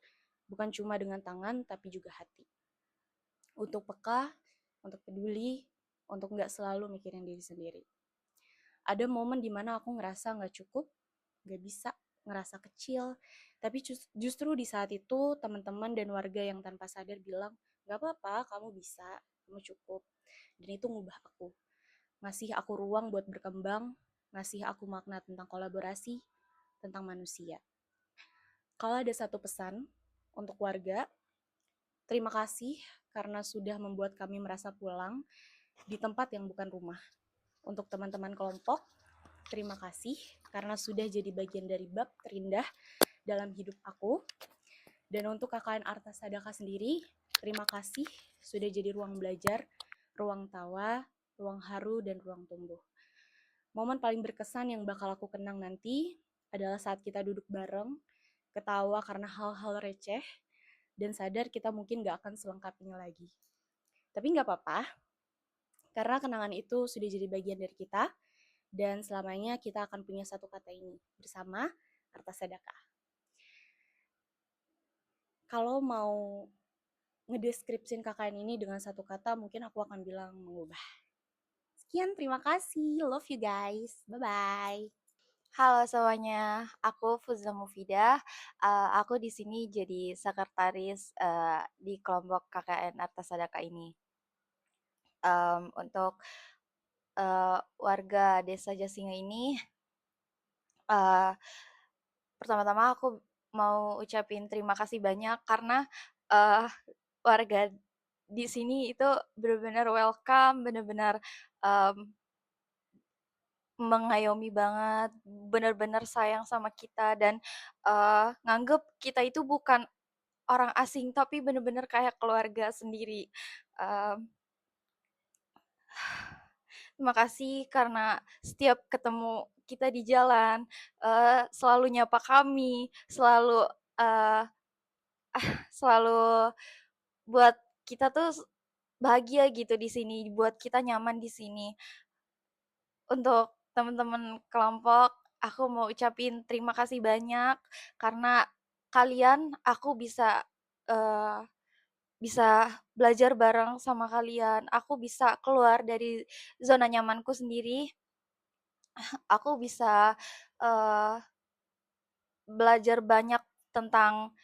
bukan cuma dengan tangan, tapi juga hati. Untuk peka, untuk peduli, untuk nggak selalu mikirin diri sendiri. Ada momen dimana aku ngerasa nggak cukup, nggak bisa, ngerasa kecil, tapi justru di saat itu teman-teman dan warga yang tanpa sadar bilang, nggak apa-apa, kamu bisa, kamu cukup. Dan itu ngubah aku. Ngasih aku ruang buat berkembang, ngasih aku makna tentang kolaborasi, tentang manusia. Kalau ada satu pesan untuk warga, terima kasih karena sudah membuat kami merasa pulang di tempat yang bukan rumah. Untuk teman-teman kelompok, terima kasih karena sudah jadi bagian dari bab terindah dalam hidup aku. Dan untuk KKN Arta Sadaka sendiri, terima kasih sudah jadi ruang belajar, ruang tawa, ruang haru, dan ruang tumbuh. Momen paling berkesan yang bakal aku kenang nanti adalah saat kita duduk bareng, ketawa karena hal-hal receh, dan sadar kita mungkin gak akan selengkap ini lagi. Tapi gak apa-apa, karena kenangan itu sudah jadi bagian dari kita, dan selamanya kita akan punya satu kata ini, bersama Arta Sadaka. Kalau mau ngedeskripsin KKN ini dengan satu kata, mungkin aku akan bilang mengubah. Sekian, terima kasih. Love you guys. Bye-bye. Halo semuanya, aku Fuzza Mufidah. Aku di sini jadi sekretaris di kelompok KKN Arta Sadaka ini. Untuk warga Desa Jasinga ini, pertama-tama aku mau ucapin terima kasih banyak karena warga di sini itu benar-benar welcome, benar-benar mengayomi banget, benar-benar sayang sama kita dan nganggep kita itu bukan orang asing tapi benar-benar kayak keluarga sendiri. Terima kasih karena setiap ketemu kita di jalan selalu nyapa kami, selalu buat kita tuh bahagia gitu di sini, buat kita nyaman di sini. Untuk teman-teman kelompok, aku mau ucapin terima kasih banyak karena kalian aku bisa belajar bareng sama kalian. Aku bisa keluar dari zona nyamanku sendiri. Aku bisa belajar banyak tentang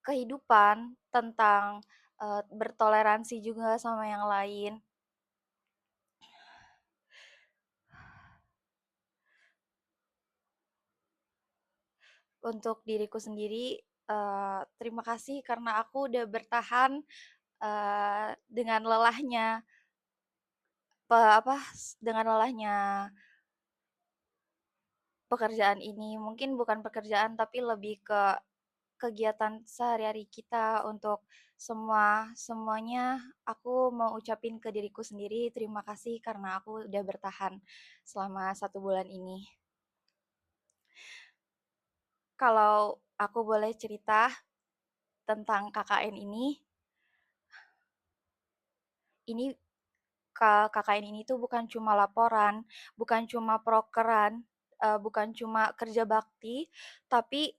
kehidupan, tentang bertoleransi juga sama yang lain. Untuk diriku sendiri, terima kasih karena aku udah bertahan dengan lelahnya dengan lelahnya pekerjaan ini. Mungkin bukan pekerjaan tapi lebih ke kegiatan sehari-hari kita untuk semuanya aku mau ucapin ke diriku sendiri terima kasih karena aku udah bertahan selama 1 bulan ini. Kalau aku boleh cerita tentang KKN ini KKN ini tuh bukan cuma laporan, bukan cuma prokeran, bukan cuma kerja bakti, tapi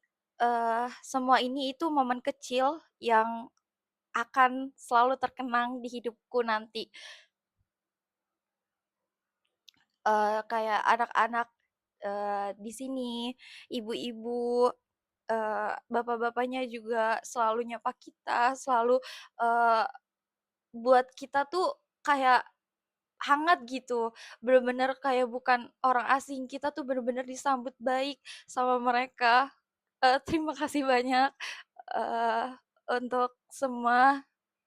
semua ini itu momen kecil yang akan selalu terkenang di hidupku nanti. Kayak anak-anak di sini, ibu-ibu, bapak-bapaknya juga selalu nyapa kita, selalu eee, buat kita tuh kayak hangat gitu, bener-bener kayak bukan orang asing, kita tuh bener-bener disambut baik sama mereka. Terima kasih banyak, eee, untuk semua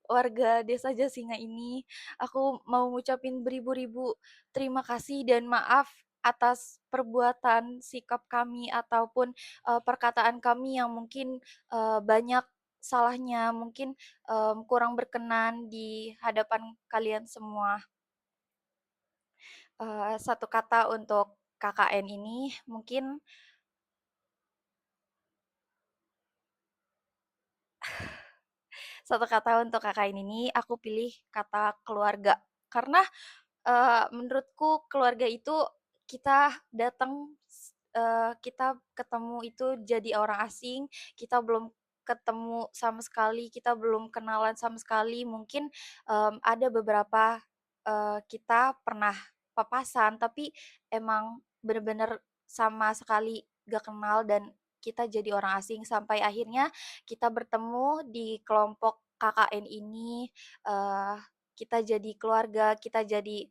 warga Desa Jasinga ini. Aku mau ngucapin beribu-ribu terima kasih dan maaf atas perbuatan, sikap kami, ataupun, perkataan kami yang mungkin, banyak salahnya, mungkin, kurang berkenan di hadapan kalian semua. Satu kata untuk KKN ini mungkin satu kata untuk KKN ini aku pilih kata keluarga. Karena, menurutku keluarga itu kita datang, kita ketemu itu jadi orang asing, kita belum ketemu sama sekali, kita belum kenalan sama sekali, mungkin, ada beberapa, kita pernah papasan, tapi emang bener-bener sama sekali gak kenal dan kita jadi orang asing sampai akhirnya kita bertemu di kelompok KKN ini, eee, kita jadi keluarga, kita jadi,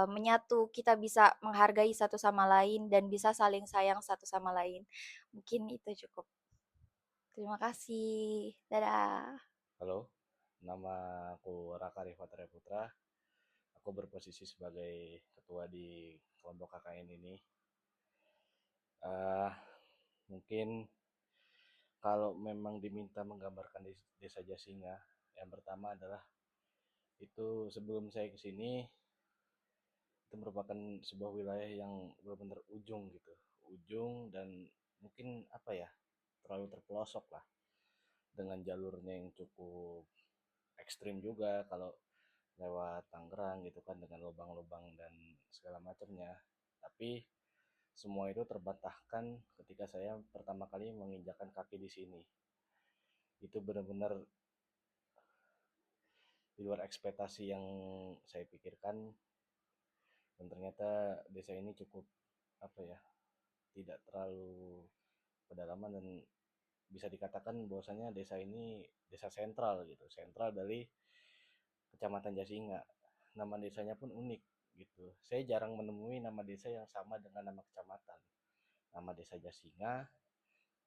menyatu, kita bisa menghargai satu sama lain dan bisa saling sayang satu sama lain. Mungkin itu cukup. Terima kasih. Dadah. Halo, nama aku Raka Rifat Putra. Aku berposisi sebagai ketua di kelompok KKN ini. Uh, Mungkin kalau memang diminta menggambarkan Desa Jasinga, yang pertama adalah itu sebelum saya ke sini itu merupakan sebuah wilayah yang benar-benar ujung gitu, ujung dan mungkin apa ya terlalu terpelosok lah dengan jalurnya yang cukup ekstrim juga kalau lewat Tangerang gitu kan dengan lubang-lubang dan segala macamnya. Tapi semua itu terbantahkan ketika saya pertama kali menginjakan kaki di sini. Itu benar-benar di luar ekspektasi yang saya pikirkan dan ternyata desa ini cukup apa ya tidak terlalu pedalaman dan bisa dikatakan bahwasanya desa ini desa sentral gitu, sentral dari Kecamatan Jasinga. Nama desanya pun unik gitu. Saya jarang menemui nama desa yang sama dengan nama kecamatan. Nama desa Jasinga,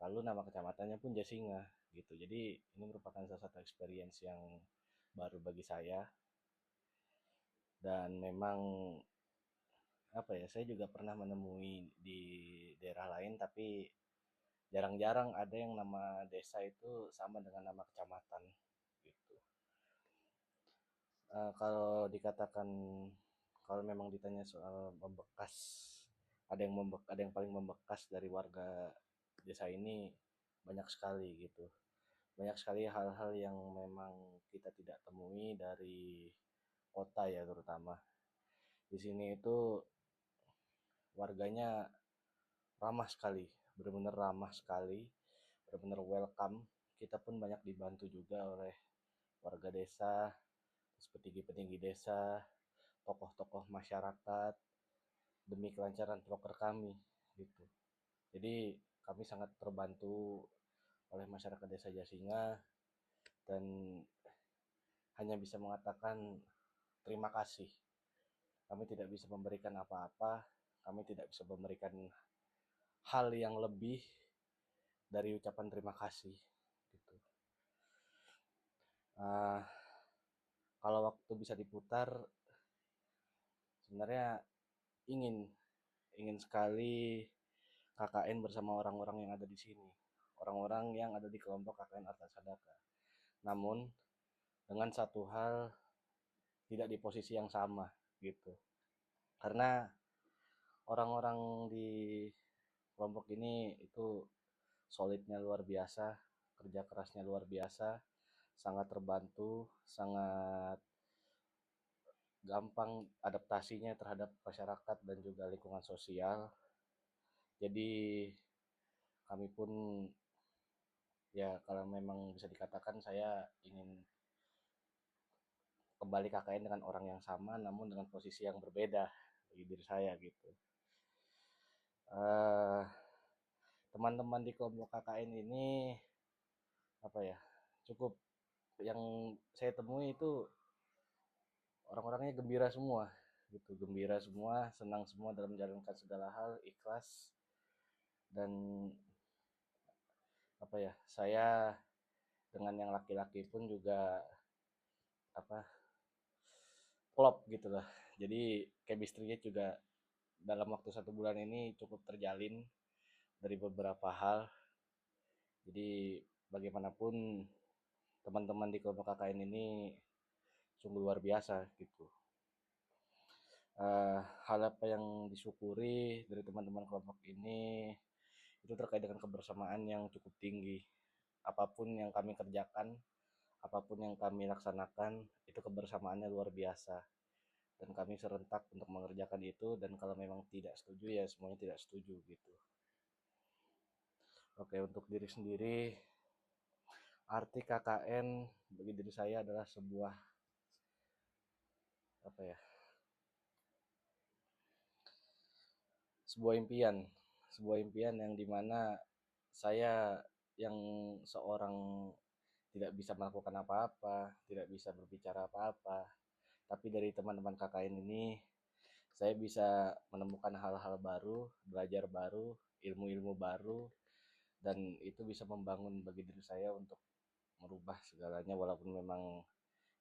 lalu nama kecamatannya pun Jasinga gitu. Jadi ini merupakan salah satu experience yang baru bagi saya. Dan memang apa ya, saya juga pernah menemui di daerah lain tapi jarang-jarang ada yang nama desa itu sama dengan nama kecamatan gitu. Kalau dikatakan kalau memang ditanya soal membekas ada yang paling membekas dari warga desa ini banyak sekali gitu, banyak sekali hal-hal yang memang kita tidak temui dari kota ya, terutama di sini itu warganya ramah sekali, benar-benar ramah sekali, benar-benar welcome. Kita pun banyak dibantu juga oleh warga desa, petinggi-petinggi desa, tokoh-tokoh masyarakat demi kelancaran proker kami gitu. Jadi kami sangat terbantu oleh masyarakat Desa Jasinga dan hanya bisa mengatakan terima kasih. Kami tidak bisa memberikan apa-apa, kami tidak bisa memberikan hal yang lebih dari ucapan terima kasih gitu. kalau waktu bisa diputar, sebenarnya ingin sekali KKN bersama orang-orang yang ada di sini, orang-orang yang ada di kelompok KKN Arta Sadaka. Namun dengan satu hal, tidak di posisi yang sama gitu. Karena orang-orang di kelompok ini itu solidnya luar biasa, kerja kerasnya luar biasa, sangat terbantu, sangat gampang adaptasinya terhadap masyarakat dan juga lingkungan sosial. Jadi kami pun ya kalau memang bisa dikatakan saya ingin kembali KKN dengan orang yang sama namun dengan posisi yang berbeda bagi diri saya gitu. Teman-teman di kelompok KKN ini apa ya, cukup yang saya temui itu orang-orangnya gembira semua gitu, gembira semua, senang semua dalam menjalankan segala hal, ikhlas. Dan apa ya, saya dengan yang laki-laki pun juga apa, klop gitu lah. Jadi chemistry-nya juga dalam waktu 1 bulan ini cukup terjalin dari beberapa hal. Jadi bagaimanapun teman-teman di kelompok KKN ini sungguh luar biasa gitu. Hal apa yang disyukuri dari teman-teman kelompok ini itu terkait dengan kebersamaan yang cukup tinggi. Apapun yang kami kerjakan, apapun yang kami laksanakan, itu kebersamaannya luar biasa. Dan kami serentak untuk mengerjakan itu, dan kalau memang tidak setuju ya semuanya tidak setuju gitu. Oke, untuk diri sendiri, arti KKN bagi diri saya adalah sebuah apa ya, sebuah impian yang dimana saya yang seorang tidak bisa melakukan apa-apa, tidak bisa berbicara apa-apa, tapi dari teman-teman KKN ini saya bisa menemukan hal-hal baru, belajar baru, ilmu-ilmu baru, dan itu bisa membangun bagi diri saya untuk merubah segalanya walaupun memang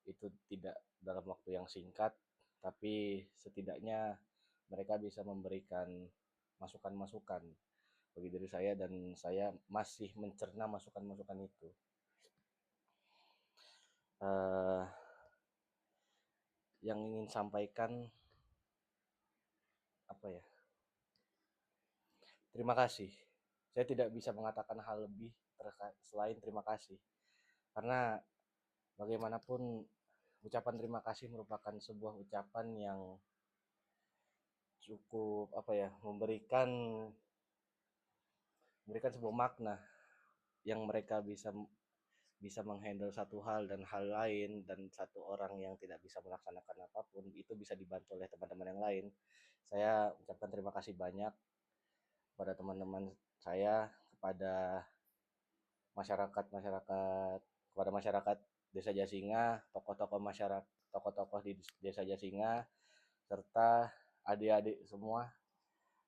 itu tidak dalam waktu yang singkat, tapi setidaknya mereka bisa memberikan masukan-masukan bagi diri saya dan saya masih mencerna masukan-masukan itu. Yang ingin sampaikan apa ya? Terima kasih. Saya tidak bisa mengatakan hal lebih selain terima kasih. Karena bagaimanapun ucapan terima kasih merupakan sebuah ucapan yang cukup apa ya, memberikan sebuah makna yang mereka bisa menghandle satu hal dan hal lain, dan satu orang yang tidak bisa melaksanakan apapun itu bisa dibantu oleh teman-teman yang lain. Saya ucapkan terima kasih banyak kepada teman-teman saya, kepada masyarakat Desa Jasinga, tokoh-tokoh di Desa Jasinga, serta adik-adik semua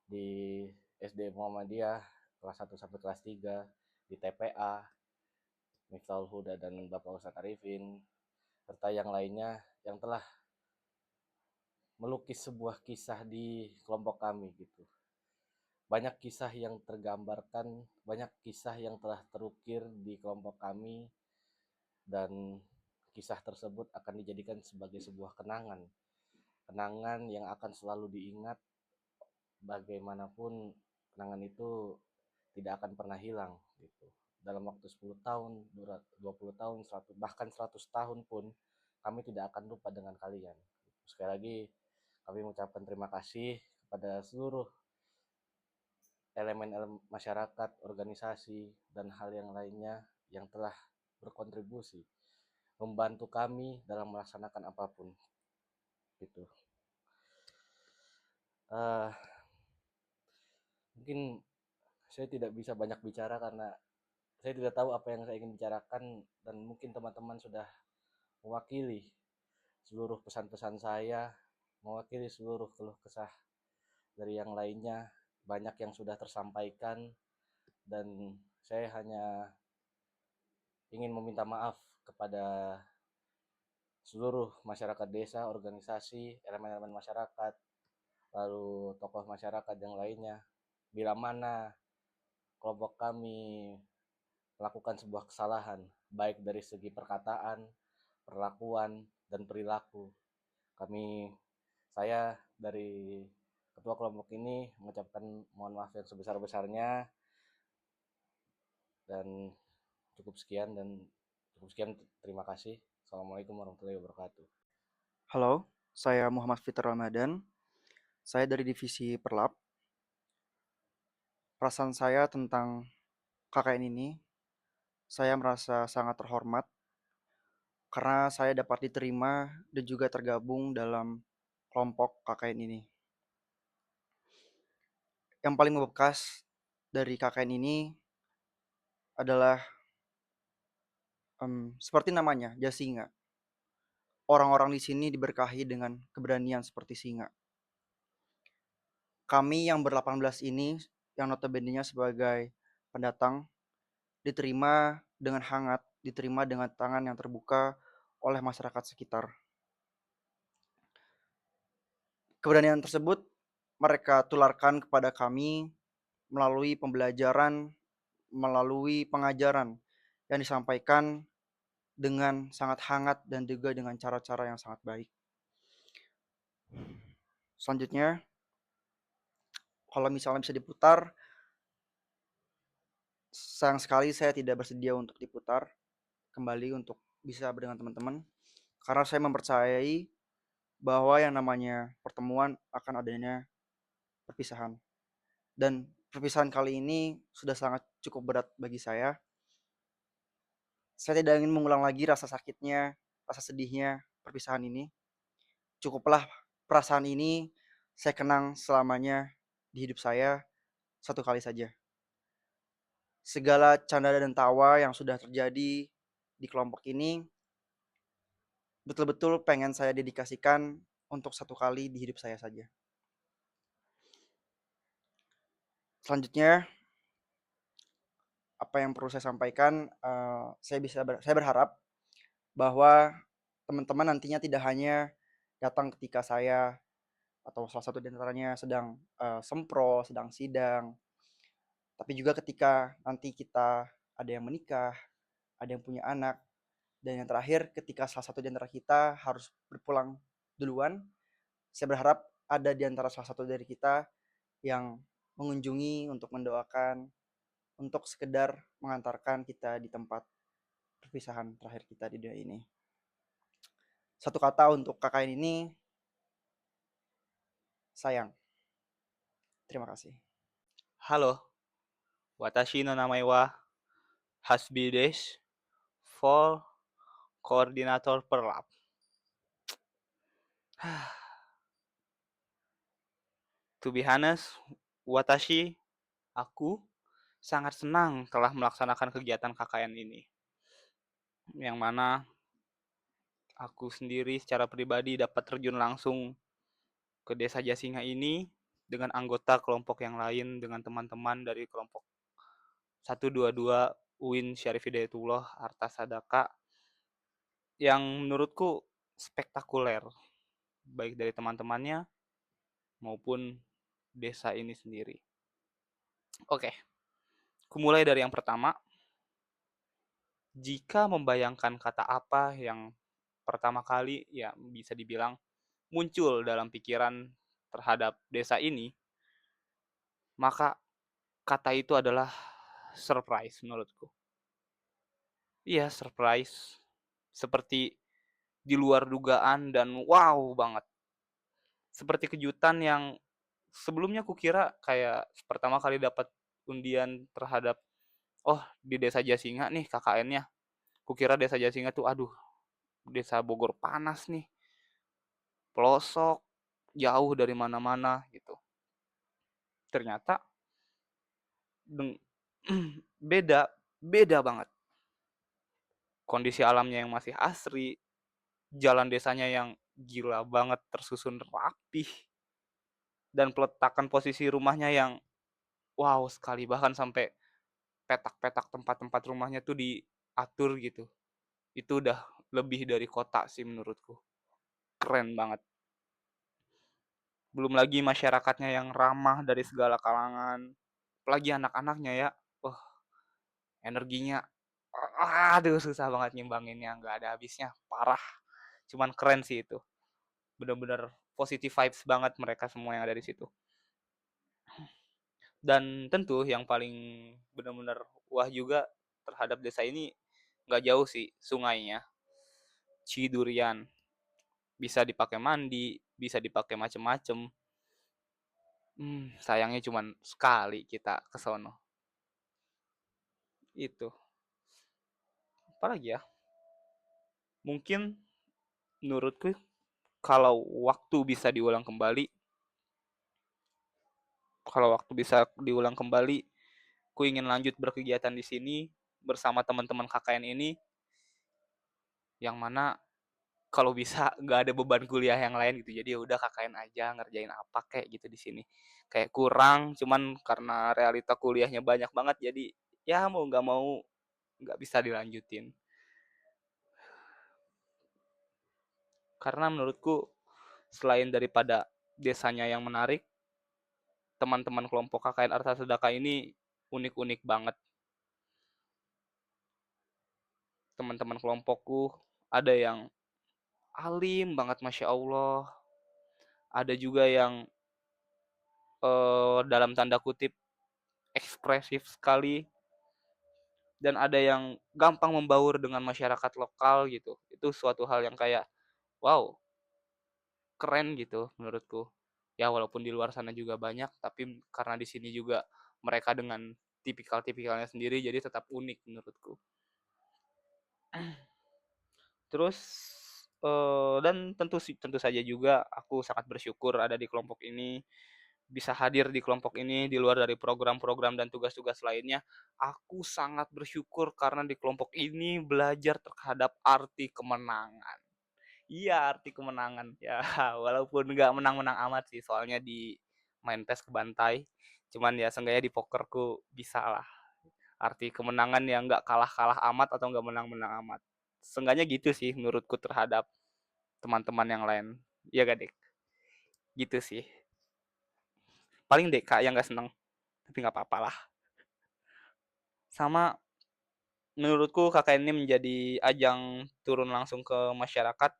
di SD Muhammadiyah kelas 1 sampai kelas 3, di TPA, Miftahul Huda dan Bapak Ustadz Arifin, serta yang lainnya yang telah melukis sebuah kisah di kelompok kami gitu. Banyak kisah yang tergambarkan, banyak kisah yang telah terukir di kelompok kami, dan kisah tersebut akan dijadikan sebagai sebuah kenangan yang akan selalu diingat. Bagaimanapun kenangan itu tidak akan pernah hilang gitu. Dalam waktu 10 tahun, 20 tahun, 100, bahkan 100 tahun pun kami tidak akan lupa dengan kalian. Sekali lagi kami mengucapkan terima kasih kepada seluruh elemen masyarakat, organisasi, dan hal yang lainnya yang telah berkontribusi membantu kami dalam melaksanakan apapun gitu. Mungkin saya tidak bisa banyak bicara karena saya tidak tahu apa yang saya ingin bicarakan, dan mungkin teman-teman sudah mewakili seluruh pesan-pesan saya, mewakili seluruh keluh kesah dari yang lainnya. Banyak yang sudah tersampaikan, dan saya hanya ingin meminta maaf kepada seluruh masyarakat desa, organisasi, elemen-elemen masyarakat, lalu tokoh masyarakat yang lainnya, bila mana kelompok kami melakukan sebuah kesalahan, baik dari segi perkataan, perlakuan, dan perilaku. Saya dari ketua kelompok ini mengucapkan mohon maaf yang sebesar-besarnya, dan cukup sekian terima kasih. Assalamualaikum warahmatullahi wabarakatuh. Halo, saya Muhammad Fitr Ramadan. Saya dari divisi Perlap. Perasaan saya tentang KKN ini, saya merasa sangat terhormat karena saya dapat diterima dan juga tergabung dalam kelompok KKN ini. Yang paling membekas dari KKN ini adalah seperti namanya, Jasinga. Orang-orang di sini diberkahi dengan keberanian seperti singa. Kami yang ber-18 ini, yang notabene-nya sebagai pendatang, diterima dengan hangat, diterima dengan tangan yang terbuka oleh masyarakat sekitar. Keberanian tersebut mereka tularkan kepada kami melalui pembelajaran, melalui pengajaran yang disampaikan dengan sangat hangat dan juga dengan cara-cara yang sangat baik. Selanjutnya, kalau misalnya bisa diputar, sayang sekali saya tidak bersedia untuk diputar kembali untuk bisa dengan teman-teman, karena saya mempercayai bahwa yang namanya pertemuan akan adanya perpisahan. Dan perpisahan kali ini sudah sangat cukup berat bagi saya. Saya tidak ingin mengulang lagi rasa sakitnya, rasa sedihnya perpisahan ini. Cukuplah perasaan ini saya kenang selamanya di hidup saya satu kali saja. Segala canda dan tawa yang sudah terjadi di kelompok ini betul-betul pengen saya dedikasikan untuk satu kali di hidup saya saja. Selanjutnya, apa yang perlu saya sampaikan, saya berharap bahwa teman-teman nantinya tidak hanya datang ketika saya atau salah satu di antaranya sedang sempro, sedang sidang, tapi juga ketika nanti kita ada yang menikah, ada yang punya anak, dan yang terakhir ketika salah satu di antara kita harus berpulang duluan. Saya berharap ada di antara salah satu dari kita yang mengunjungi untuk mendoakan, untuk sekedar mengantarkan kita di tempat perpisahan terakhir kita di dunia ini. Satu kata untuk KKN ini, sayang. Terima kasih. Halo, watashi no namae wa Hasbi desu, for koordinator Perlap. To be honest, aku sangat senang telah melaksanakan kegiatan KKN ini. Yang mana aku sendiri secara pribadi dapat terjun langsung ke Desa Jasinga ini dengan anggota kelompok yang lain, dengan teman-teman dari kelompok 122 UIN Syarif Hidayatullah Arta Sadaka, yang menurutku spektakuler, baik dari teman-temannya maupun desa ini sendiri. Oke, aku mulai dari yang pertama. Jika membayangkan kata apa yang pertama kali ya bisa dibilang muncul dalam pikiran terhadap desa ini, maka kata itu adalah surprise menurutku. Iya, surprise. Seperti di luar dugaan dan wow banget. Seperti kejutan yang sebelumnya kukira kayak pertama kali dapat undian terhadap di Desa Jasinga nih KKN-nya. Kukira Desa Jasinga tuh aduh, Desa Bogor panas nih. Pelosok, jauh dari mana-mana gitu. Ternyata beda banget. Kondisi alamnya yang masih asri, jalan desanya yang gila banget tersusun rapih, dan peletakan posisi rumahnya yang wow sekali, bahkan sampai petak-petak tempat-tempat rumahnya tuh diatur gitu. Itu udah lebih dari kota sih menurutku. Keren banget. Belum lagi masyarakatnya yang ramah dari segala kalangan. Apalagi anak-anaknya ya. Wah, energinya aduh susah banget ngimbanginnya, nggak ada habisnya. Parah. Cuman keren sih itu. Bener-bener positive vibes banget mereka semua yang ada di situ. Dan tentu yang paling benar-benar wah juga terhadap desa ini nggak jauh sih sungainya. Cidurian. Bisa dipakai mandi, bisa dipakai macem-macem. Sayangnya cuman sekali kita ke sono. Itu. Apalagi ya? Mungkin menurutku kalau waktu bisa diulang kembali, ku ingin lanjut berkegiatan di sini bersama teman-teman KKN ini, yang mana kalau bisa nggak ada beban kuliah yang lain gitu. Jadi ya udah KKN aja ngerjain apa kayak gitu di sini. Kayak kurang, cuman karena realita kuliahnya banyak banget jadi ya mau nggak mau nggak bisa dilanjutin. Karena menurutku selain daripada desanya yang menarik, teman-teman kelompok KKN Arta Sedekah ini unik-unik banget. Teman-teman kelompokku ada yang alim banget Masya Allah. Ada juga yang dalam tanda kutip ekspresif sekali. Dan ada yang gampang membaur dengan masyarakat lokal gitu. Itu suatu hal yang kayak wow, keren gitu menurutku. Ya walaupun di luar sana juga banyak, tapi karena di sini juga mereka dengan tipikal-tipikalnya sendiri jadi tetap unik menurutku. Terus dan tentu saja juga aku sangat bersyukur ada di kelompok ini, bisa hadir di kelompok ini di luar dari program-program dan tugas-tugas lainnya. Aku sangat bersyukur karena di kelompok ini belajar terhadap arti kemenangan. Iya, arti kemenangan. Ya, walaupun nggak menang-menang amat sih, soalnya di main PES kebantai. Cuman ya seenggaknya di pokerku bisa lah. Arti kemenangan yang nggak kalah-kalah amat atau nggak menang-menang amat. Seenggaknya gitu sih menurutku terhadap teman-teman yang lain. Iya gak, Dek? Gitu sih. Paling Dek yang nggak seneng. Tapi nggak apa-apa lah. Sama menurutku KKN ini menjadi ajang turun langsung ke masyarakat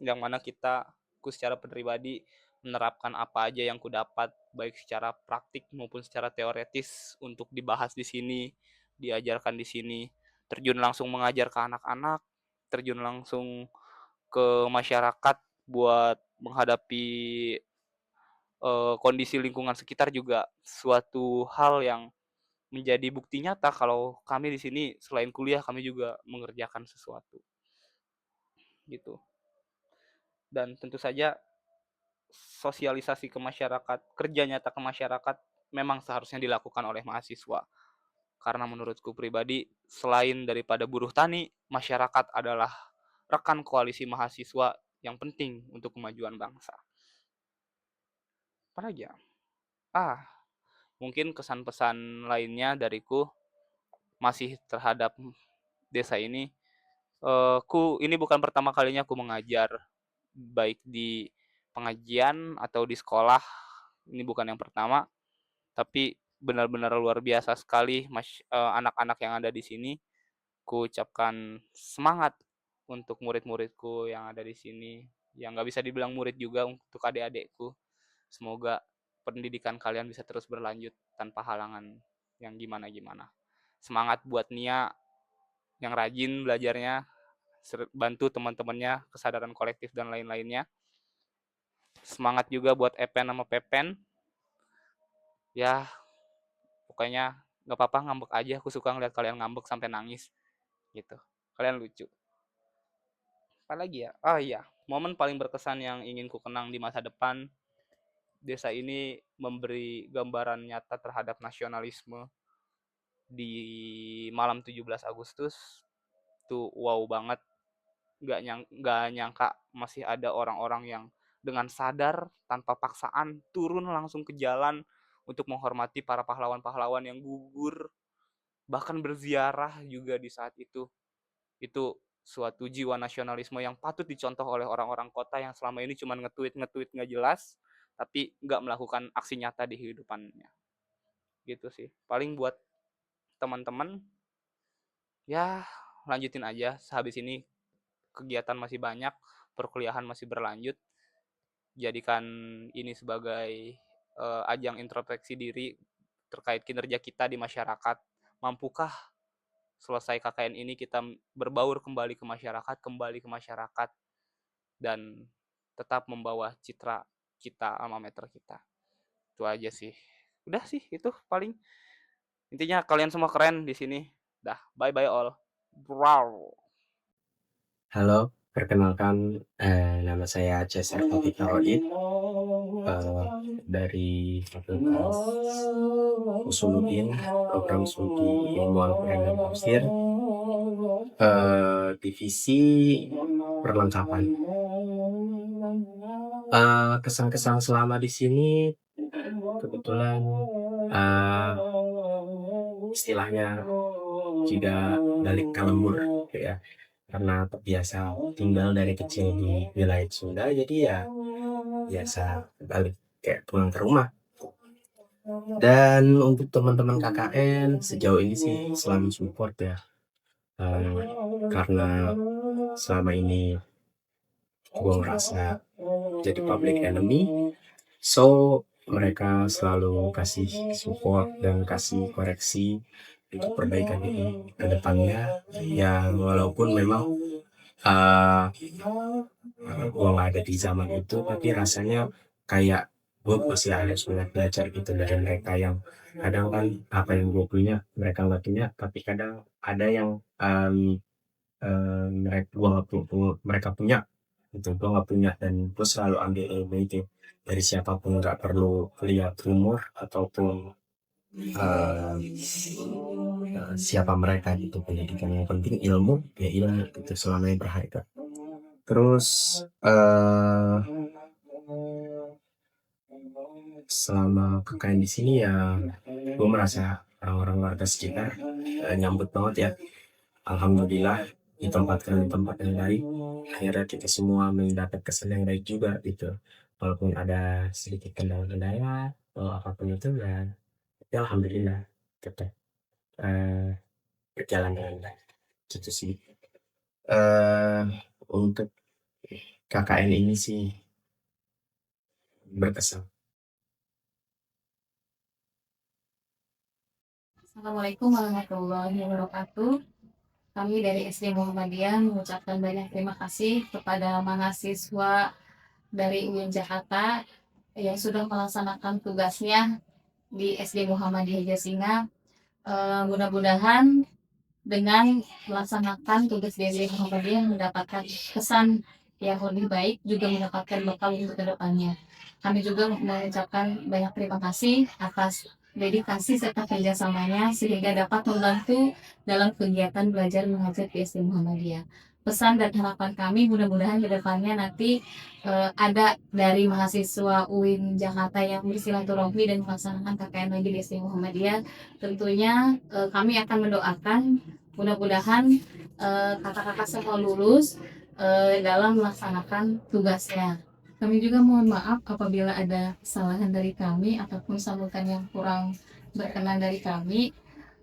yang mana ku secara pribadi menerapkan apa aja yang ku dapat baik secara praktik maupun secara teoretis untuk dibahas di sini, diajarkan di sini, terjun langsung mengajar ke anak-anak, terjun langsung ke masyarakat buat menghadapi kondisi lingkungan sekitar juga suatu hal yang menjadi bukti nyata kalau kami di sini selain kuliah kami juga mengerjakan sesuatu gitu. Dan tentu saja sosialisasi ke masyarakat, kerja nyata ke masyarakat memang seharusnya dilakukan oleh mahasiswa. Karena menurutku pribadi, selain daripada buruh tani, masyarakat adalah rekan koalisi mahasiswa yang penting untuk kemajuan bangsa. Apalagi ya? Mungkin kesan pesan lainnya dariku masih terhadap desa ini. Ini bukan pertama kalinya aku mengajar, baik di pengajian atau di sekolah. Ini bukan yang pertama, tapi benar-benar luar biasa sekali anak-anak yang ada di sini. Ku ucapkan semangat untuk murid-muridku yang ada di sini. Yang nggak bisa dibilang murid juga untuk adik-adikku. Semoga pendidikan kalian bisa terus berlanjut tanpa halangan yang gimana-gimana. Semangat buat Nia yang rajin belajarnya, bantu teman-temannya, kesadaran kolektif dan lain-lainnya. Semangat juga buat Epen sama Pepen. Ya, pokoknya nggak apa-apa ngambek aja. Aku suka ngeliat kalian ngambek sampai nangis gitu. Kalian lucu. Apalagi ya? Iya, momen paling berkesan yang ingin ku kenang di masa depan. Desa ini memberi gambaran nyata terhadap nasionalisme di malam 17 Agustus. Tuh wow banget. Nggak nyangka masih ada orang-orang yang dengan sadar tanpa paksaan turun langsung ke jalan untuk menghormati para pahlawan-pahlawan yang gugur, bahkan berziarah juga di saat itu suatu jiwa nasionalisme yang patut dicontoh oleh orang-orang kota yang selama ini cuma nge-tweet nggak jelas, tapi nggak melakukan aksi nyata di kehidupannya. Gitu sih. Paling buat teman-teman, ya lanjutin aja. Sehabis ini kegiatan masih banyak, perkuliahan masih berlanjut. Jadikan ini sebagai ajang introspeksi diri terkait kinerja kita di masyarakat. Mampukah selesai KKN ini kita berbaur kembali ke masyarakat, dan tetap membawa citra kita, alma mater kita. Itu aja sih. Udah sih, itu paling. Intinya kalian semua keren di sini. Dah, bye-bye all. Wow. Halo, perkenalkan nama saya Cesar Taufik Nurdin dari Fakultas Usuluddin, program studi ilmuwan Quran dan Tafsir, divisi perlengkapan. Kesan-kesan selama di sini kebetulan istilahnya juga balik kalembur ya, karena terbiasa tinggal dari kecil di wilayah Sunda, jadi ya biasa balik kayak pulang ke rumah. Dan untuk teman-teman KKN sejauh ini sih selalu support ya, karena selama ini gue ngerasa jadi public enemy, so mereka selalu kasih support dan kasih koreksi untuk perbaikan ini ke depannya. Ya walaupun memang gue gak ada di zaman itu, tapi rasanya kayak gue masih harus belajar gitu dari mereka, yang kadang kan apa yang gue punya mereka nggak punya, tapi kadang ada yang mereka punya itu gue nggak punya, dan gue selalu ambil ilmu itu dari siapapun, nggak perlu lihat umur ataupun siapa mereka gitu. Pendidikan yang penting ilmu ya, ilmu itu selamanya berharga. Terus selama KKN di sini ya gue merasa orang-orang warga sekitar nyambut banget ya. Alhamdulillah ditempatkan di tempat yang baik, akhirnya kita semua mendapat kesan yang baik juga gitu. Walaupun ada sedikit kendala-kendala atau apapun itu ya, tapi alhamdulillah kita berjalan dengan baik. Itu sih untuk KKN ini sih berkesan. Assalamualaikum warahmatullahi wabarakatuh. Kami dari SD Muhammadiyah mengucapkan banyak terima kasih kepada mahasiswa dari UIN Jakarta yang sudah melaksanakan tugasnya di SD Muhammadiyah Jasinga. Mudah-mudahan dengan melaksanakan tugas di SD Muhammadiyah mendapatkan kesan yang lebih baik, juga mendapatkan bekal untuk kedepannya. Kami juga mengucapkan banyak terima kasih atas dedikasi serta kerjasamanya sehingga dapat membantu dalam kegiatan belajar mengajar di SD Muhammadiyah. Pesan dan harapan kami mudah-mudahan ke depannya nanti ada dari mahasiswa UIN Jakarta yang bersilaturahmi dan melaksanakan KKN lagi di SD Muhammadiyah. Tentunya kami akan mendoakan mudah-mudahan kakak-kakak semua lulus dalam melaksanakan tugasnya. Kami juga mohon maaf apabila ada kesalahan dari kami ataupun sambutan yang kurang berkenan dari kami.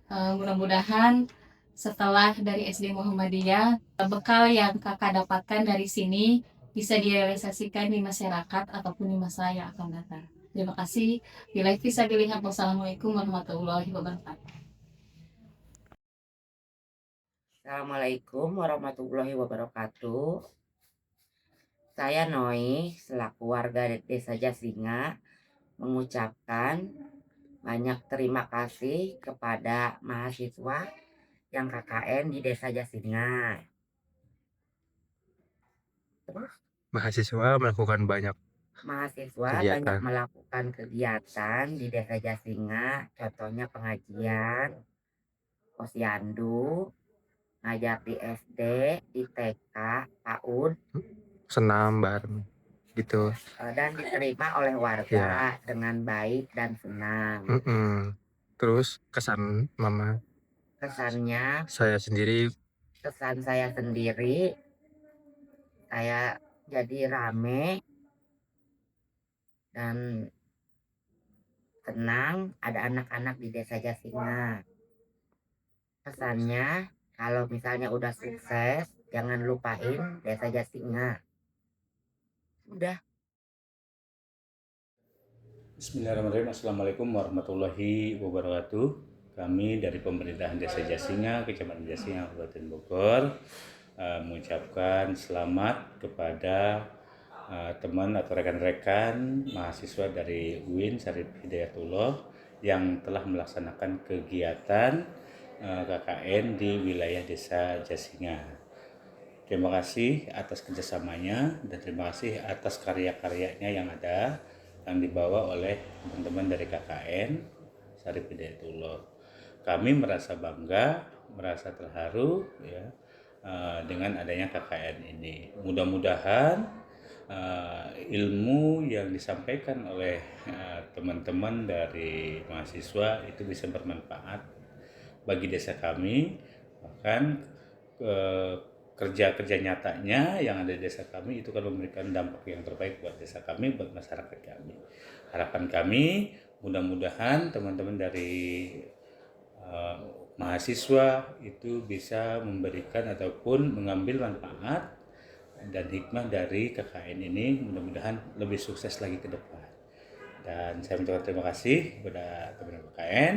Mudah-mudahan setelah dari SD Muhammadiyah, bekal yang kakak dapatkan dari sini bisa direalisasikan di masyarakat ataupun di masa yang akan datang. Terima kasih. Bila bisa dilihat. Wassalamualaikum warahmatullahi wabarakatuh. Assalamualaikum warahmatullahi wabarakatuh. Saya Noi selaku warga Desa Jasinga mengucapkan banyak terima kasih kepada mahasiswa yang KKN di Desa Jasinga. Mahasiswa melakukan banyak banyak melakukan kegiatan di Desa Jasinga, contohnya pengajian, posyandu, ngajar di SD, di TK, PAUD, senam bareng gitu, dan diterima oleh warga dengan baik dan senang. Terus kesannya Kesannya saya sendiri kesan saya sendiri, saya jadi rame dan senang ada anak-anak di Desa Jasinga. Pesannya, kalau misalnya udah sukses, jangan lupain Desa Jasinga. Udah. Bismillahirrahmanirrahim. Assalamualaikum warahmatullahi wabarakatuh. Kami dari pemerintahan Desa Jasinga, Kecamatan Jasinga, Kabupaten Bogor, mengucapkan selamat kepada teman atau rekan-rekan mahasiswa dari UIN Syarif Hidayatullah yang telah melaksanakan kegiatan KKN di wilayah Desa Jasinga. Terima kasih atas kerjasamanya dan terima kasih atas karya-karyanya yang ada yang dibawa oleh teman-teman dari KKN Syarif Hidayatullah. Kami merasa bangga, merasa terharu ya dengan adanya KKN ini. Mudah-mudahan ilmu yang disampaikan oleh teman-teman dari mahasiswa itu bisa bermanfaat bagi desa kami, bahkan kerja-kerja nyatanya yang ada di desa kami itu kan memberikan dampak yang terbaik buat desa kami, buat masyarakat kami. Harapan kami mudah-mudahan teman-teman dari mahasiswa itu bisa memberikan ataupun mengambil manfaat dan hikmah dari KKN ini, mudah-mudahan lebih sukses lagi ke depan. Dan saya mengucapkan terima kasih kepada teman-teman KKN,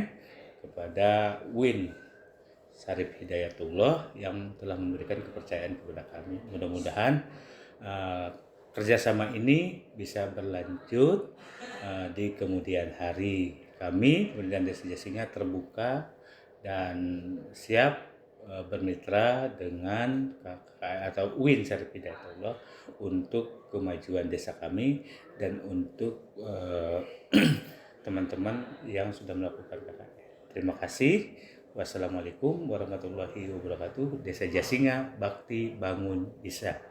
kepada UIN Syarif Hidayatullah yang telah memberikan kepercayaan kepada kami. Mudah-mudahan kerjasama ini bisa berlanjut di kemudian hari. Kami Pemerintahan Desa Jasinga terbuka dan siap bermitra dengan atau UIN Syarif Hidayatullah untuk kemajuan desa kami dan untuk teman-teman yang sudah melakukan KKN. Terima kasih. Wassalamualaikum warahmatullahi wabarakatuh. Desa Jasinga, Bakti Bangun Bisa.